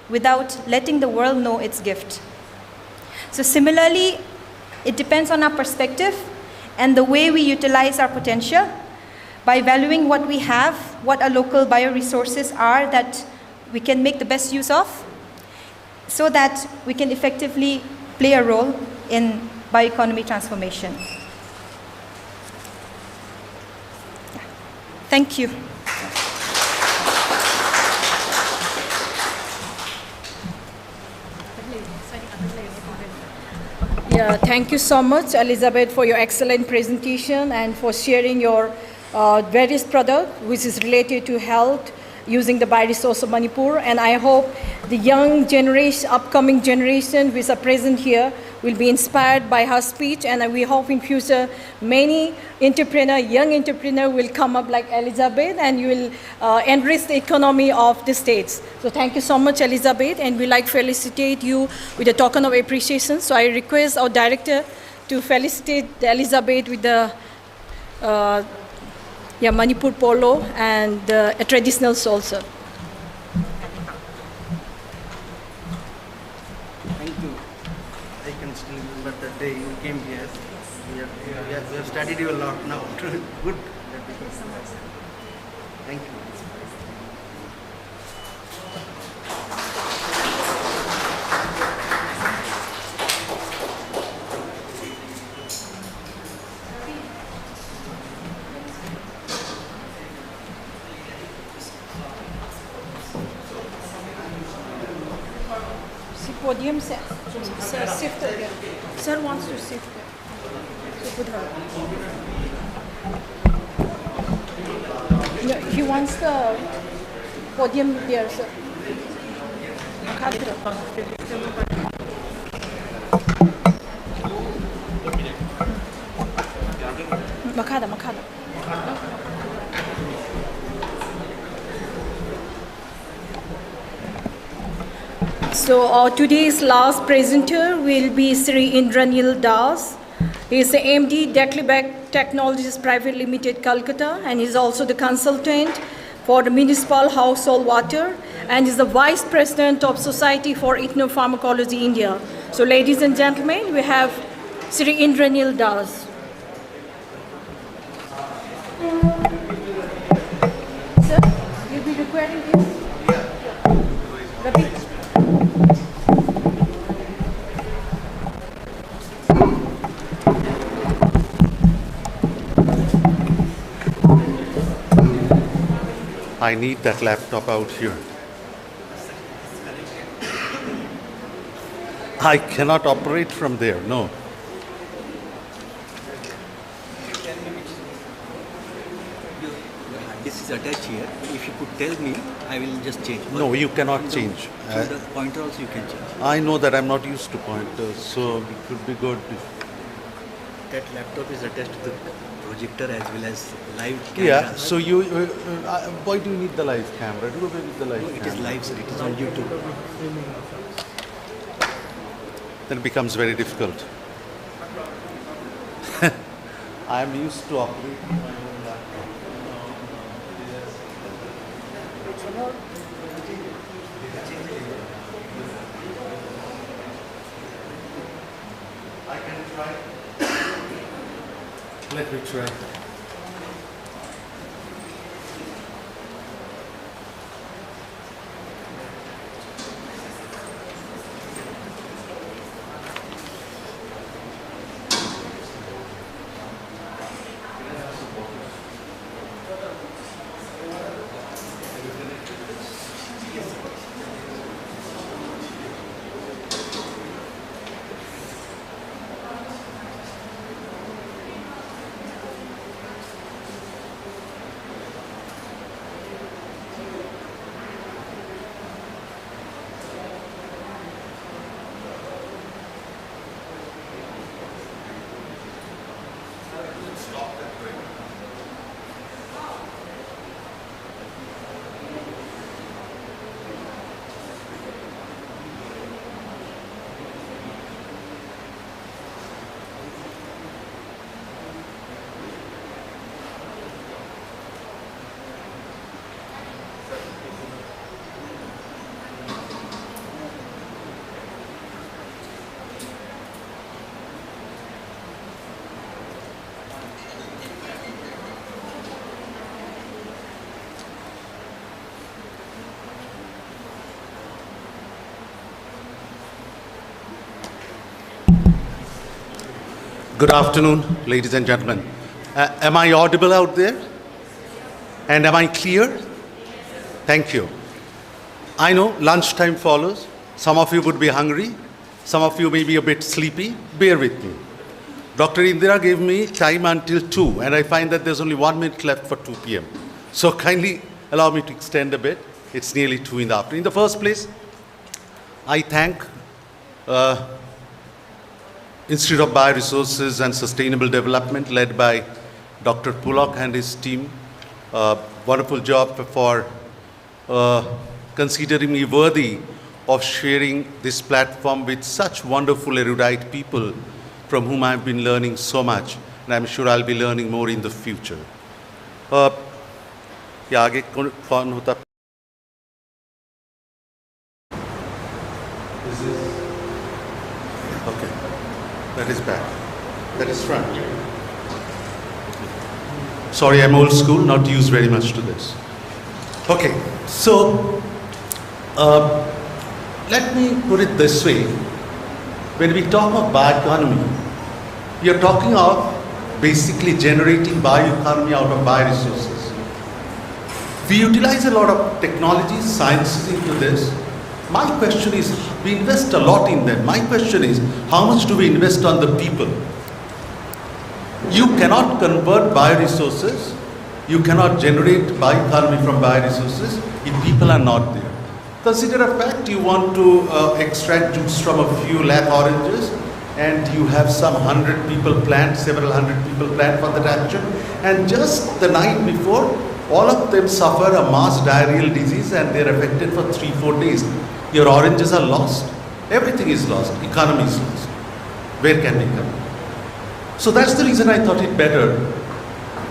[SPEAKER 5] without letting the world know its gift. So similarly, it depends on our perspective and the way we utilize our potential by valuing what we have, what our local bioresources are that we can make the best use of, so that we can effectively play a role in bioeconomy transformation. Thank you.
[SPEAKER 6] Yeah, thank you so much, Elizabeth, for your excellent presentation and for sharing your various products which is related to health using the bioresource of Manipur. And I hope the young generation, upcoming generation which are present here will be inspired by her speech, and we hope in future many young entrepreneurs will come up like Elizabeth, and you will enrich the economy of the states. So thank you so much, Elizabeth, and we like to felicitate you with a token of appreciation. So I request our director to felicitate Elizabeth with the Manipur polo and a traditional salsa.
[SPEAKER 7] I can still remember the day you came here. We have studied you a lot now. Good. Thank you.
[SPEAKER 6] Podium sir shift here. Sir wants to shift here. So put her. No, he wants the podium there, sir. Makada. So today's last presenter will be Sri Indranil Das. He is the MD, Declibac Technologies Private Limited, Calcutta, and he's also the consultant for the Municipal Household Water, and is the Vice President of Society for Ethnopharmacology, India. So ladies and gentlemen, we have Sri Indranil Das. Sir, you'll be requiring this? Ravi?
[SPEAKER 8] I need that laptop out here. I cannot operate from there, no.
[SPEAKER 9] This is attached here. If you could tell me, I will just change.
[SPEAKER 8] No, you cannot change.
[SPEAKER 9] The pointer also you can change.
[SPEAKER 8] I know that I'm not used to pointers, so it would be good if...
[SPEAKER 9] That laptop is attached to the projector as well as live camera.
[SPEAKER 8] Yeah, so you... why do you need the live camera? Do away with the live camera.
[SPEAKER 9] It is live, sir. It is on YouTube.
[SPEAKER 8] Then it becomes very difficult. I'm used to operating my own laptop. I can try. Let me try. Good afternoon, ladies and gentlemen. Am I audible out there? And am I clear? Thank you. I know lunchtime follows. Some of you would be hungry. Some of you may be a bit sleepy. Bear with me. Dr. Indira gave me time until 2, and I find that there's only 1 minute left for 2 p.m. So kindly allow me to extend a bit. It's nearly 2 in the afternoon. In the first place, I thank Institute of Bioresources and Sustainable Development, led by Dr. Pulak and his team. Wonderful job for considering me worthy of sharing this platform with such wonderful erudite people from whom I've been learning so much, and I'm sure I'll be learning more in the future. Yeah, आगे कौन होता? Is this? Okay. That is back. That is front. Sorry, I'm old school, not used very much to this. Okay, so let me put it this way. When we talk of bioeconomy, we are talking of basically generating bioeconomy out of bioresources. We utilize a lot of technologies, sciences into this. My question is, we invest a lot in them. My question is, how much do we invest on the people? You cannot convert bioresources, you cannot generate bioeconomy from bioresources if people are not there. Consider a fact, you want to extract juice from a few lakh oranges, and you have some 100 people planned, several hundred people planned for that action, and just the night before, all of them suffer a mass diarrheal disease and they're affected for 3-4 days. Your oranges are lost. Everything is lost. Economy is lost. Where can we come? So that's the reason I thought it better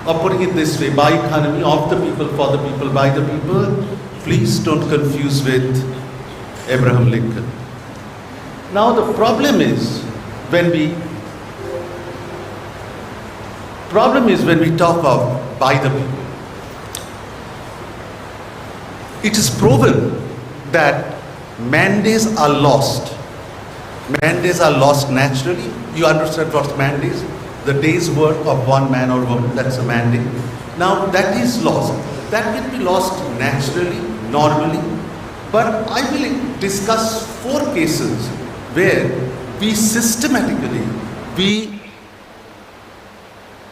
[SPEAKER 8] of putting it this way: bioeconomy, of the people, for the people, by the people. Please don't confuse with Abraham Lincoln. Now the problem is when we talk of by the people. It is proven that mandates are lost. Mandates are lost naturally. You understand what's mandates? The day's work of one man or woman, that's a mandate. Now that is lost. That will be lost naturally, normally. But I will discuss 4 cases where we systematically, we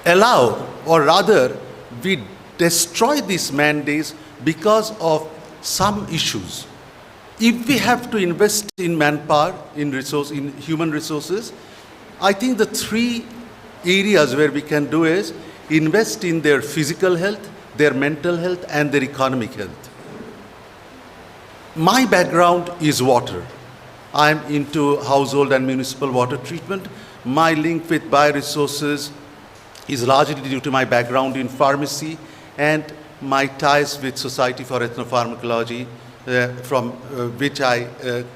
[SPEAKER 8] allow, or rather we destroy these mandates because of some issues. If we have to invest in manpower, in human resources, I think the 3 areas where we can do is invest in their physical health, their mental health, and their economic health. My background is water. I'm into household and municipal water treatment. My link with Bioresources is largely due to my background in pharmacy and my ties with Society for Ethnopharmacology, from which I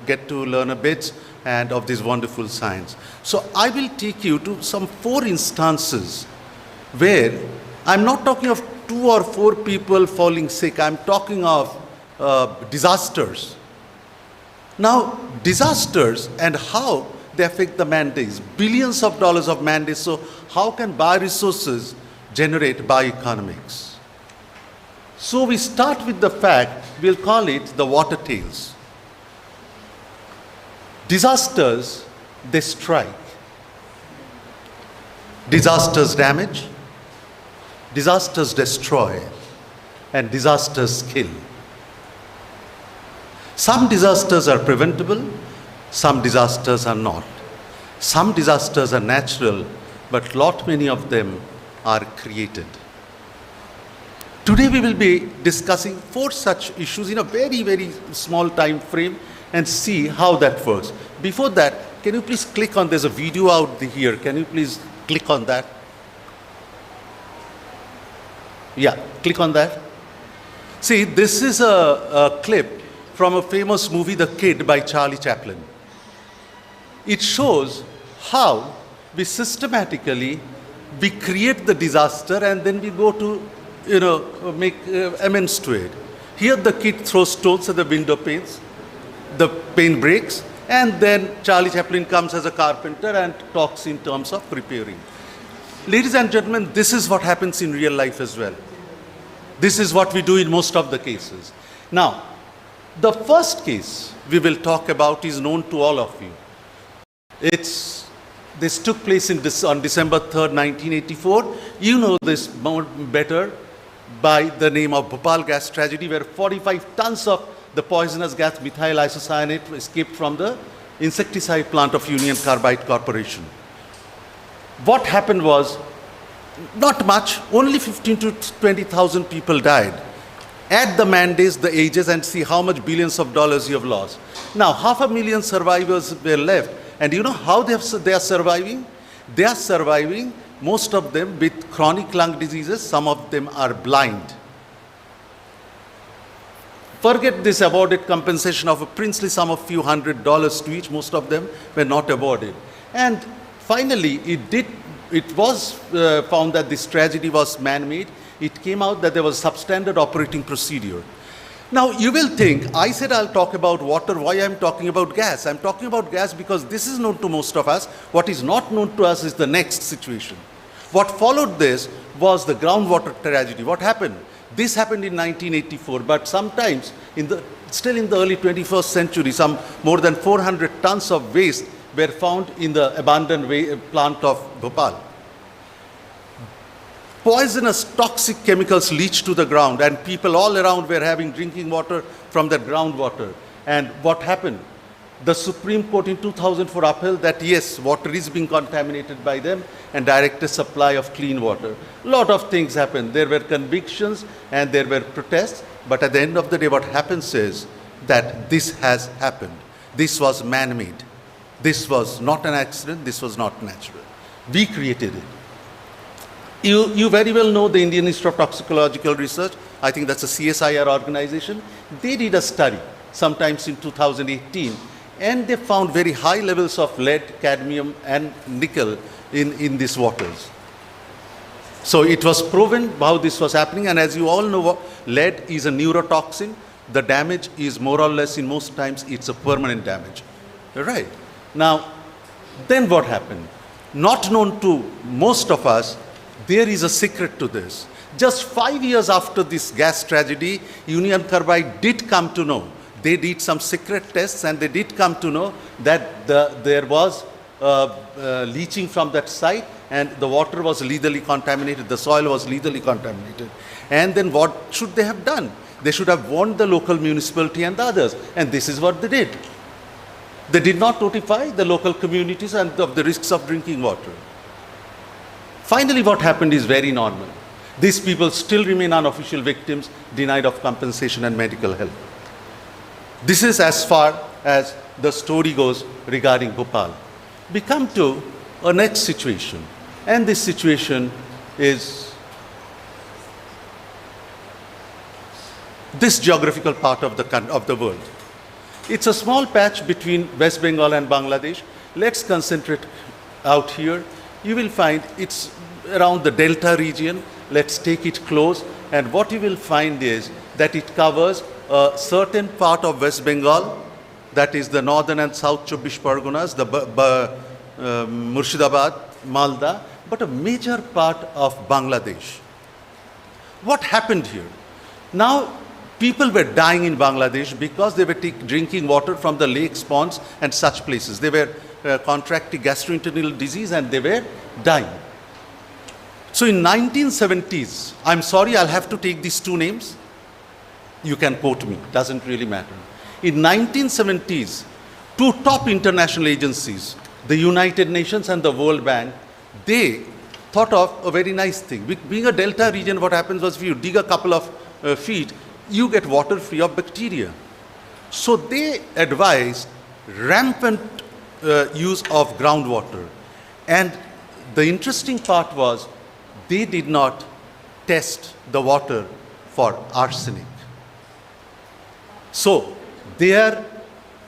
[SPEAKER 8] get to learn a bit and of this wonderful science. So I will take you to some 4 instances where I'm not talking of 2 or 4 people falling sick. I'm talking of disasters. Now, disasters and how they affect the mandates, billions of dollars of mandates. So how can Bioresources generate bioeconomics? So we start with the fact, we'll call it the water tails. Disasters, they strike. Disasters damage, disasters destroy, and disasters kill. Some disasters are preventable, some disasters are not. Some disasters are natural, but many of them are created. Today we will be discussing 4 such issues in a very, very small time frame and see how that works. Before that, can you please click on, there's a video out here, can you please click on that? Yeah, click on that. See, this is a clip from a famous movie, The Kid, by Charlie Chaplin. It shows how we systematically, we create the disaster and then we go to, make amends to it. Here the kid throws stones at the window panes, the pane breaks, and then Charlie Chaplin comes as a carpenter and talks in terms of repairing. Ladies and gentlemen, this is what happens in real life as well. This is what we do in most of the cases. Now, the first case we will talk about is known to all of you. This took place on December 3rd, 1984. You know this better by the name of Bhopal gas tragedy, where 45 tons of the poisonous gas methyl isocyanate escaped from the insecticide plant of Union Carbide Corporation. What happened was, not much, only 15 to 20,000 people died. Add the mandates, the ages, and see how much billions of dollars you have lost. Now, 500,000 survivors were left. And you know how they are surviving? They are surviving, most of them with chronic lung diseases, some of them are blind. Forget this awarded compensation of a princely sum of few $100s to each, most of them were not awarded. And finally, it was found that this tragedy was man-made. It came out that there was a substandard operating procedure. Now, you will think, I said I'll talk about water, why I'm talking about gas? I'm talking about gas because this is known to most of us. What is not known to us is the next situation. What followed this was the groundwater tragedy. What happened? This happened in 1984, but sometimes, still in the early 21st century, some more than 400 tons of waste were found in the abandoned plant of Bhopal. Poisonous, toxic chemicals leached to the ground, and people all around were having drinking water from that groundwater. And what happened? The Supreme Court in 2004 upheld that yes, water is being contaminated by them and directed supply of clean water. A lot of things happened. There were convictions and there were protests, but at the end of the day what happens is that this has happened. This was man-made. This was not an accident. This was not natural. We created it. You very well know the Indian Institute of Toxicological Research. I think that's a CSIR organization. They did a study sometimes in 2018, and they found very high levels of lead, cadmium, and nickel in these waters. So it was proven how this was happening, and as you all know, lead is a neurotoxin. The damage is more or less, in most times, it's a permanent damage. Right. Now, then what happened? Not known to most of us, there is a secret to this. Just 5 years after this gas tragedy, Union Carbide did come to know. They did some secret tests, and they did come to know that there was leaching from that site, and the water was lethally contaminated, the soil was lethally contaminated. And then what should they have done? They should have warned the local municipality and the others, and this is what they did. They did not notify the local communities and of the risks of drinking water. Finally, what happened is very normal. These people still remain unofficial victims, denied of compensation and medical help. This is as far as the story goes regarding Bhopal. We come to a next situation, and this situation is this geographical part of the world. It's a small patch between West Bengal and Bangladesh. Let's concentrate out here. You will find it's around the Delta region. Let's take it close, and what you will find is that it covers a certain part of West Bengal, that is the northern and south 24 Parganas, the Murshidabad, Malda, but a major part of Bangladesh. What happened here? Now, people were dying in Bangladesh because they were drinking water from the lakes, ponds, and such places. They were contracting gastrointestinal disease, and they were dying. So in 1970s, I'm sorry, I'll have to take these two names. You can quote me, doesn't really matter. In 1970s, two top international agencies, the United Nations and the World Bank, they thought of a very nice thing. Being a delta region, what happens was if you dig a couple of feet, you get water free of bacteria. So they advised rampant use of groundwater. And the interesting part was they did not test the water for arsenic. So their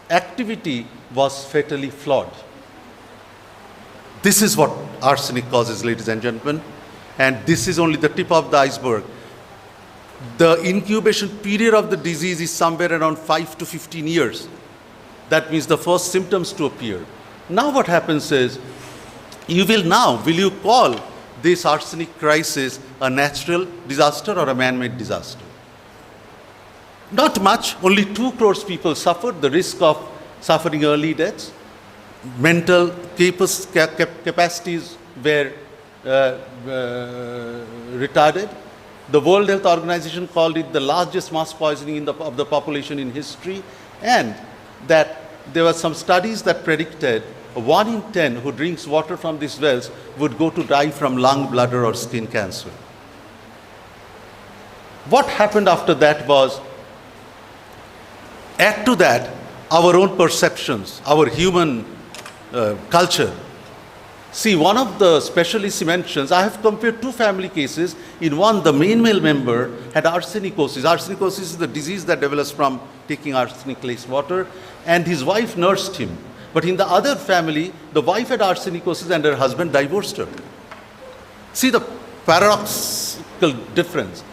[SPEAKER 8] activity was fatally flawed. This is what arsenic causes, ladies and gentlemen, and this is only the tip of the iceberg. The incubation period of the disease is somewhere around 5 to 15 years. That means the first symptoms to appear. Now what happens is, will you call this arsenic crisis a natural disaster or a man-made disaster? Not much, only 2 crores people suffered, the risk of suffering early deaths. Mental capacities were retarded. The World Health Organization called it the largest mass poisoning of the population in history, and that there were some studies that predicted 1 in 10 who drinks water from these wells would go to die from lung, bladder, or skin cancer. What happened after that was, add to that our own perceptions, our human culture. See, one of the specialists mentions, I have compared 2 family cases. In one, the main male member had arsenicosis. Arsenicosis is the disease that develops from taking arsenic-laced water, and his wife nursed him. But in the other family, the wife had arsenicosis and her husband divorced her. See the paradoxical difference.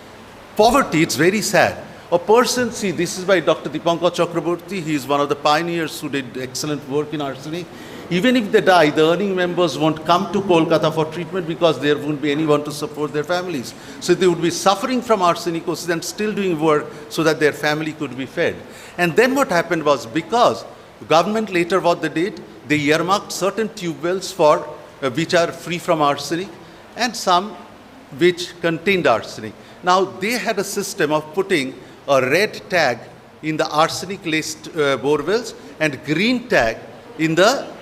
[SPEAKER 8] Poverty, it's very sad. A person, see, this is by Dr. Dipankar Chakraborty. He is one of the pioneers who did excellent work in arsenic. Even if they die, the earning members won't come to Kolkata for treatment because there won't be anyone to support their families. So they would be suffering from arsenicosis and still doing work so that their family could be fed. And then what happened was, because the government later what they did, they earmarked certain tube wells for which are free from arsenic and some which contained arsenic. Now they had a system of putting a red tag in the arsenic-laced bore wells and green tag in the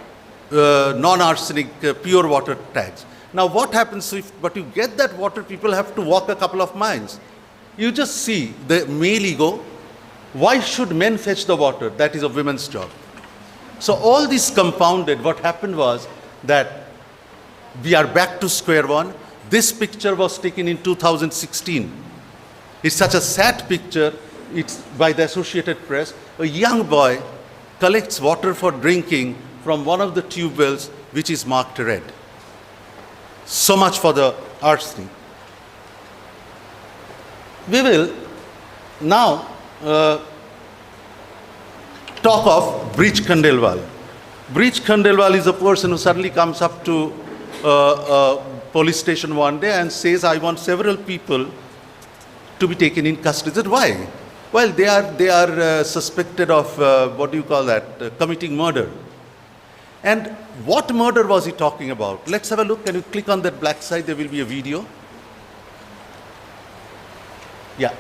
[SPEAKER 8] non-arsenic pure water tags. Now what happens but you get that water, people have to walk a couple of miles. You just see the male ego Why should men fetch the water? That is a women's job. So all this compounded, what happened was that we are back to square one. This picture was taken in 2016. It's such a sad picture. It's by the Associated Press. A young boy collects water for drinking from one of the tube wells which is marked red. So much for the arsenic. We will now talk of Breach Khandelwal. Breach Khandelwal is a person who suddenly comes up to a police station one day and says, I want several people to be taken in custody. Said, why? Well, they are suspected of, committing murder. And what murder was he talking about? Let's have a look. Can you click on that black side? There will be a video. Yeah.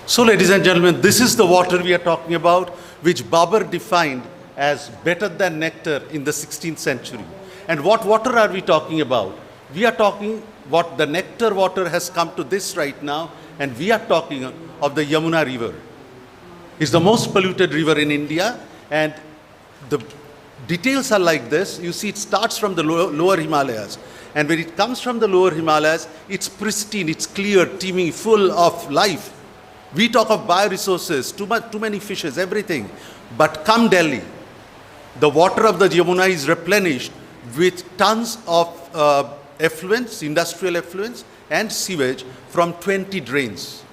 [SPEAKER 8] So, ladies and gentlemen, this is the water we are talking about, which Babar defined as better than nectar in the 16th century. And what water are we talking about? We are talking what the nectar water has come to this right now, and we are talking of the Yamuna River. It's the most polluted river in India, and the details are like this. You see, it starts from the lower Himalayas, and when it comes from the lower Himalayas, it's pristine, it's clear, teeming, full of life. We talk of bioresources, too many fishes, everything. But come Delhi, the water of the Yamuna is replenished with tons of effluents, industrial effluents, and sewage from 20 drains.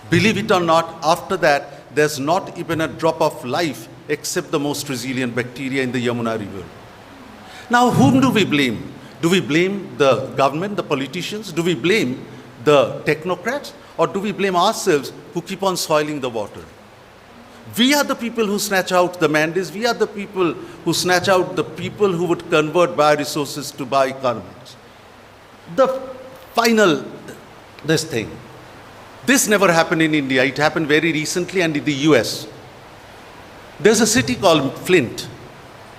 [SPEAKER 8] Believe it or not, after that, there's not even a drop of life except the most resilient bacteria in the Yamuna River. Now, whom do we blame? Do we blame the government, the politicians? Do we blame the technocrats? Or do we blame ourselves who keep on soiling the water? We are the people who snatch out the mandates. We are the people who snatch out the people who would convert bioresources to bioeconomies. The final, this thing. This never happened in India. It happened very recently and in the US. There's a city called Flint.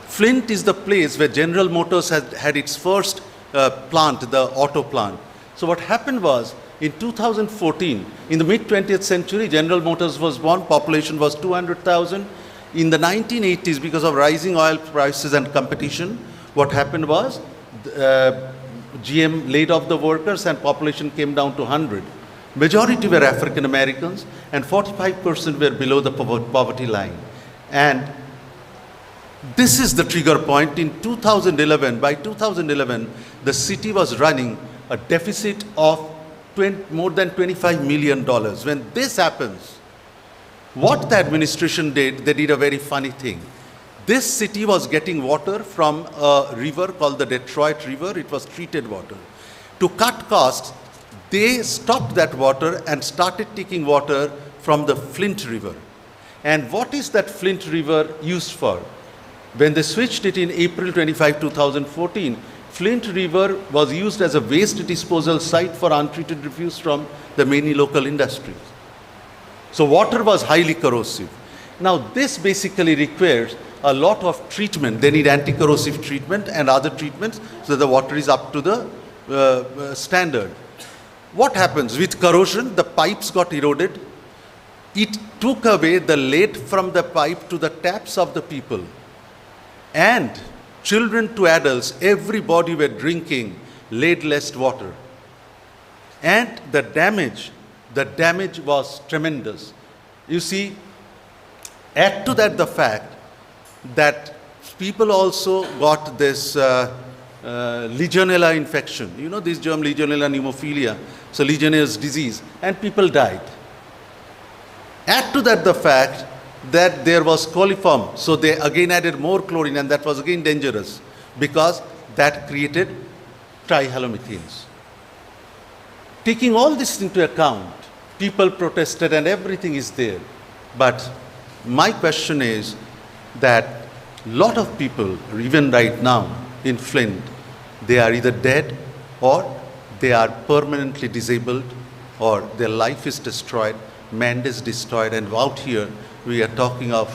[SPEAKER 8] Flint is the place where General Motors had its first plant, the auto plant. So what happened was, in 2014, in the mid-20th century, General Motors was born, population was 200,000. In the 1980s, because of rising oil prices and competition, what happened was GM laid off the workers and population came down to 100. Majority were African Americans and 45% were below the poverty line. And this is the trigger point. In 2011, by 2011, the city was running a deficit of more than $25 million. When this happens, what the administration did, they did a very funny thing. This city was getting water from a river called the Detroit River. It was treated water. To cut costs, they stopped that water and started taking water from the Flint River. And what is that Flint River used for? When they switched it in April 25, 2014, Flint River was used as a waste disposal site for untreated refuse from the many local industries. So water was highly corrosive. Now this basically requires a lot of treatment. They need anti-corrosive treatment and other treatments so that the water is up to the standard. What happens with corrosion? The pipes got eroded. It took away the lead from the pipe to the taps of the people. And children to adults, everybody were drinking lead-less water. And the damage was tremendous. You see, add to that the fact that people also got this Legionella infection. You know this germ, Legionella pneumophilia, so Legionnaire's disease, and people died. Add to that the fact that there was coliform, so they again added more chlorine, and that was again dangerous because that created trihalomethanes. Taking all this into account, people protested and everything is there. But my question is that a lot of people, even right now in Flint, they are either dead or they are permanently disabled or their life is destroyed, land is destroyed, and out here we are talking of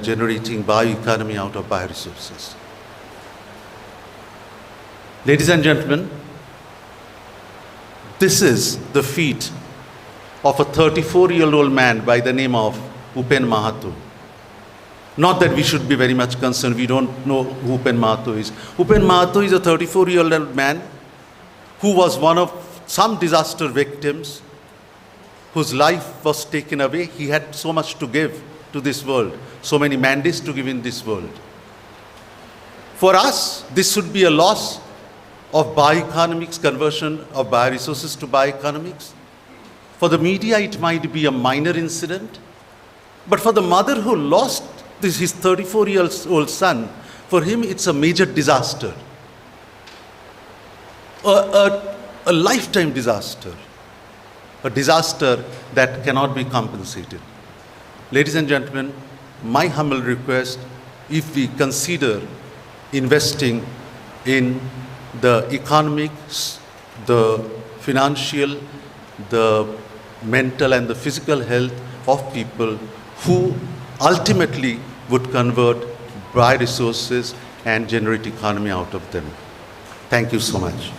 [SPEAKER 8] generating bioeconomy out of bioresources. Ladies and gentlemen, this is the feat of a 34-year-old man by the name of Upen Mahato. Not that we should be very much concerned, we don't know who Upen Mahato is. Upen Mahato is a 34-year-old man who was one of some disaster victims whose life was taken away. He had so much to give to this world, so many mandates to give in this world. For us, this should be a loss of bioeconomics, conversion of bioresources to bioeconomics. For the media, it might be a minor incident, but for the mother who lost his 34-year-old son, for him it's a major disaster, a lifetime disaster, a disaster that cannot be compensated. Ladies and gentlemen, my humble request, if we consider investing in the economics, the financial, the mental and the physical health of people who ultimately would convert bioresources and generate economy out of them. Thank you so much.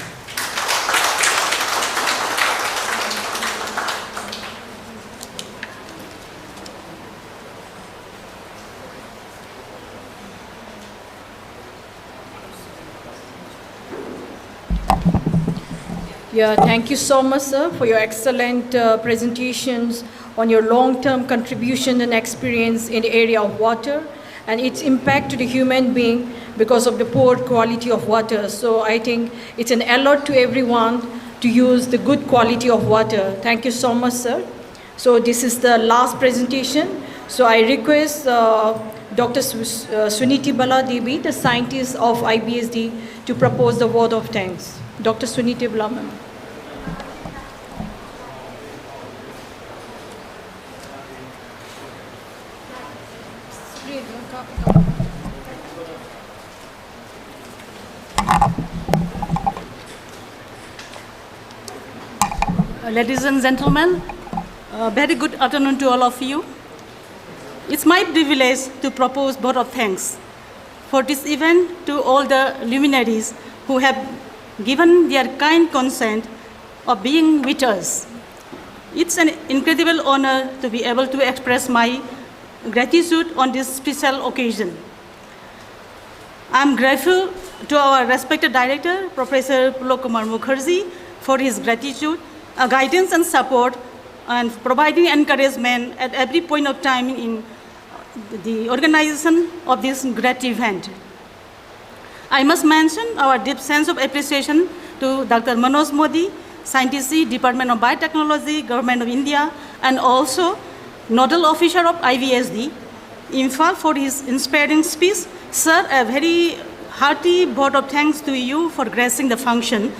[SPEAKER 6] Yeah, thank you so much, sir, for your excellent presentations on your long-term contribution and experience in the area of water and its impact to the human being because of the poor quality of water. So I think it's an alert to everyone to use the good quality of water. Thank you so much, sir. So this is the last presentation. So I request Dr. Suniti Bala Devi, the scientist of IBSD, to propose the word of thanks. Dr. Suniti Bala, ma'am.
[SPEAKER 10] Ladies and gentlemen, very good afternoon to all of you. It's my privilege to propose vote of thanks for this event to all the luminaries who have given their kind consent of being with us. It's an incredible honor to be able to express my gratitude on this special occasion. I'm grateful to our respected director, Professor Pulok Kumar Mukherjee, for his gratitude, guidance and support, and providing encouragement at every point of time in the organization of this great event. I must mention our deep sense of appreciation to Dr. Manoj Modi, Scientist, Department of Biotechnology, Government of India, and also Nodal Officer of IBSD, Imphal, for his inspiring speech. Sir, a very hearty vote of thanks to you for gracing the function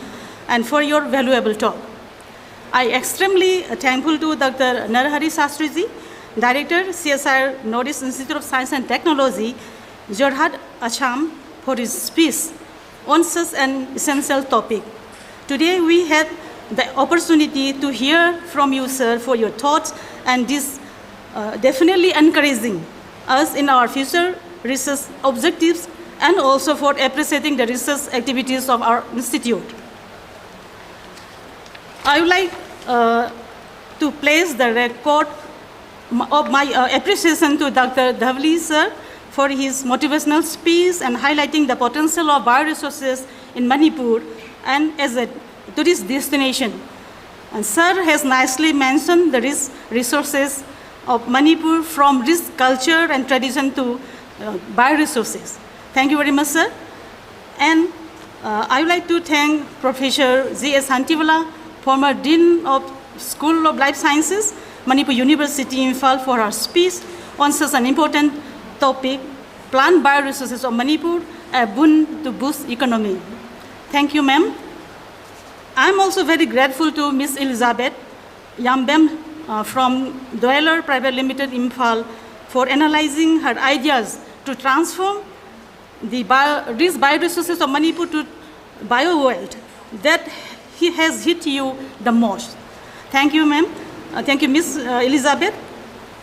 [SPEAKER 10] and for your valuable talk. I extremely thankful to Dr. Narahari Shastriji, Director, CSIR Northeast Institute of Science and Technology, Jorhat, Assam, for his speech on such an essential topic. Today we had the opportunity to hear from you, sir, for your thoughts, and this definitely encouraging us in our future research objectives and also for appreciating the research activities of our institute. I would like to place the record of my appreciation to Dr. Dhavli, sir, for his motivational speech and highlighting the potential of bioresources in Manipur and as a tourist destination. And sir has nicely mentioned the resources of Manipur from rich culture and tradition to bioresources. Thank you very much, sir. And I would like to thank Professor Z.S. Hantiwala, former Dean of School of Life Sciences, Manipur University, Imphal, for her speech on such an important topic, plant bioresources of Manipur, a boon to boost economy. Thank you, ma'am. I'm also very grateful to Ms. Elizabeth Yambem from Dweller Private Limited, Imphal, for analyzing her ideas to transform the these bioresources of Manipur to bio-world that he has hit you the most. Thank you, ma'am. Thank you, Ms. Elizabeth.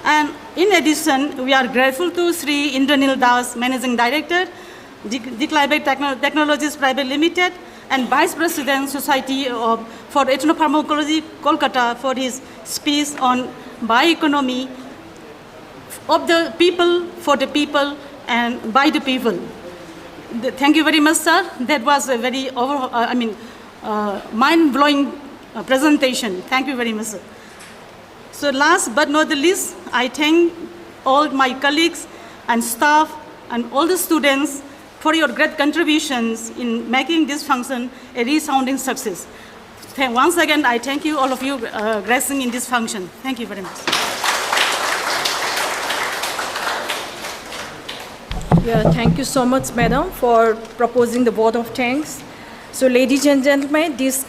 [SPEAKER 10] And in addition, we are grateful to Sri Indranil Das, Managing Director, Declibate Technologies Private Limited, and Vice President, Society for Ethnopharmacology, Kolkata, for his speech on bioeconomy of the people, for the people, and by the people. Thank you very much, sir. That was a very mind-blowing presentation. Thank you very much, sir. So last but not the least, I thank all my colleagues and staff and all the students for your great contributions in making this function a resounding success. Once again, I thank you, all of you, gracing in this function. Thank you very much.
[SPEAKER 6] Yeah, thank you so much, madam, for proposing the vote of thanks. So, ladies and gentlemen, this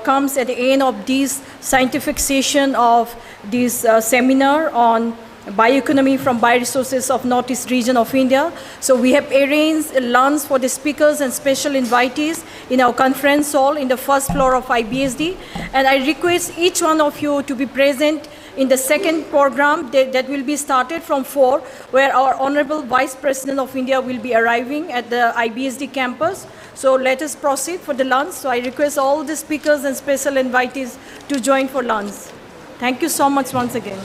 [SPEAKER 6] comes at the end of this scientific session of this seminar on bioeconomy from bioresources of Northeast region of India. So we have arranged a lunch for the speakers and special invitees in our conference hall in the first floor of IBSD. And I request each one of you to be present in the second program that will be started from 4, where our Honorable Vice President of India will be arriving at the IBSD campus. So let us proceed for the lunch. So I request all the speakers and special invitees to join for lunch. Thank you so much once again.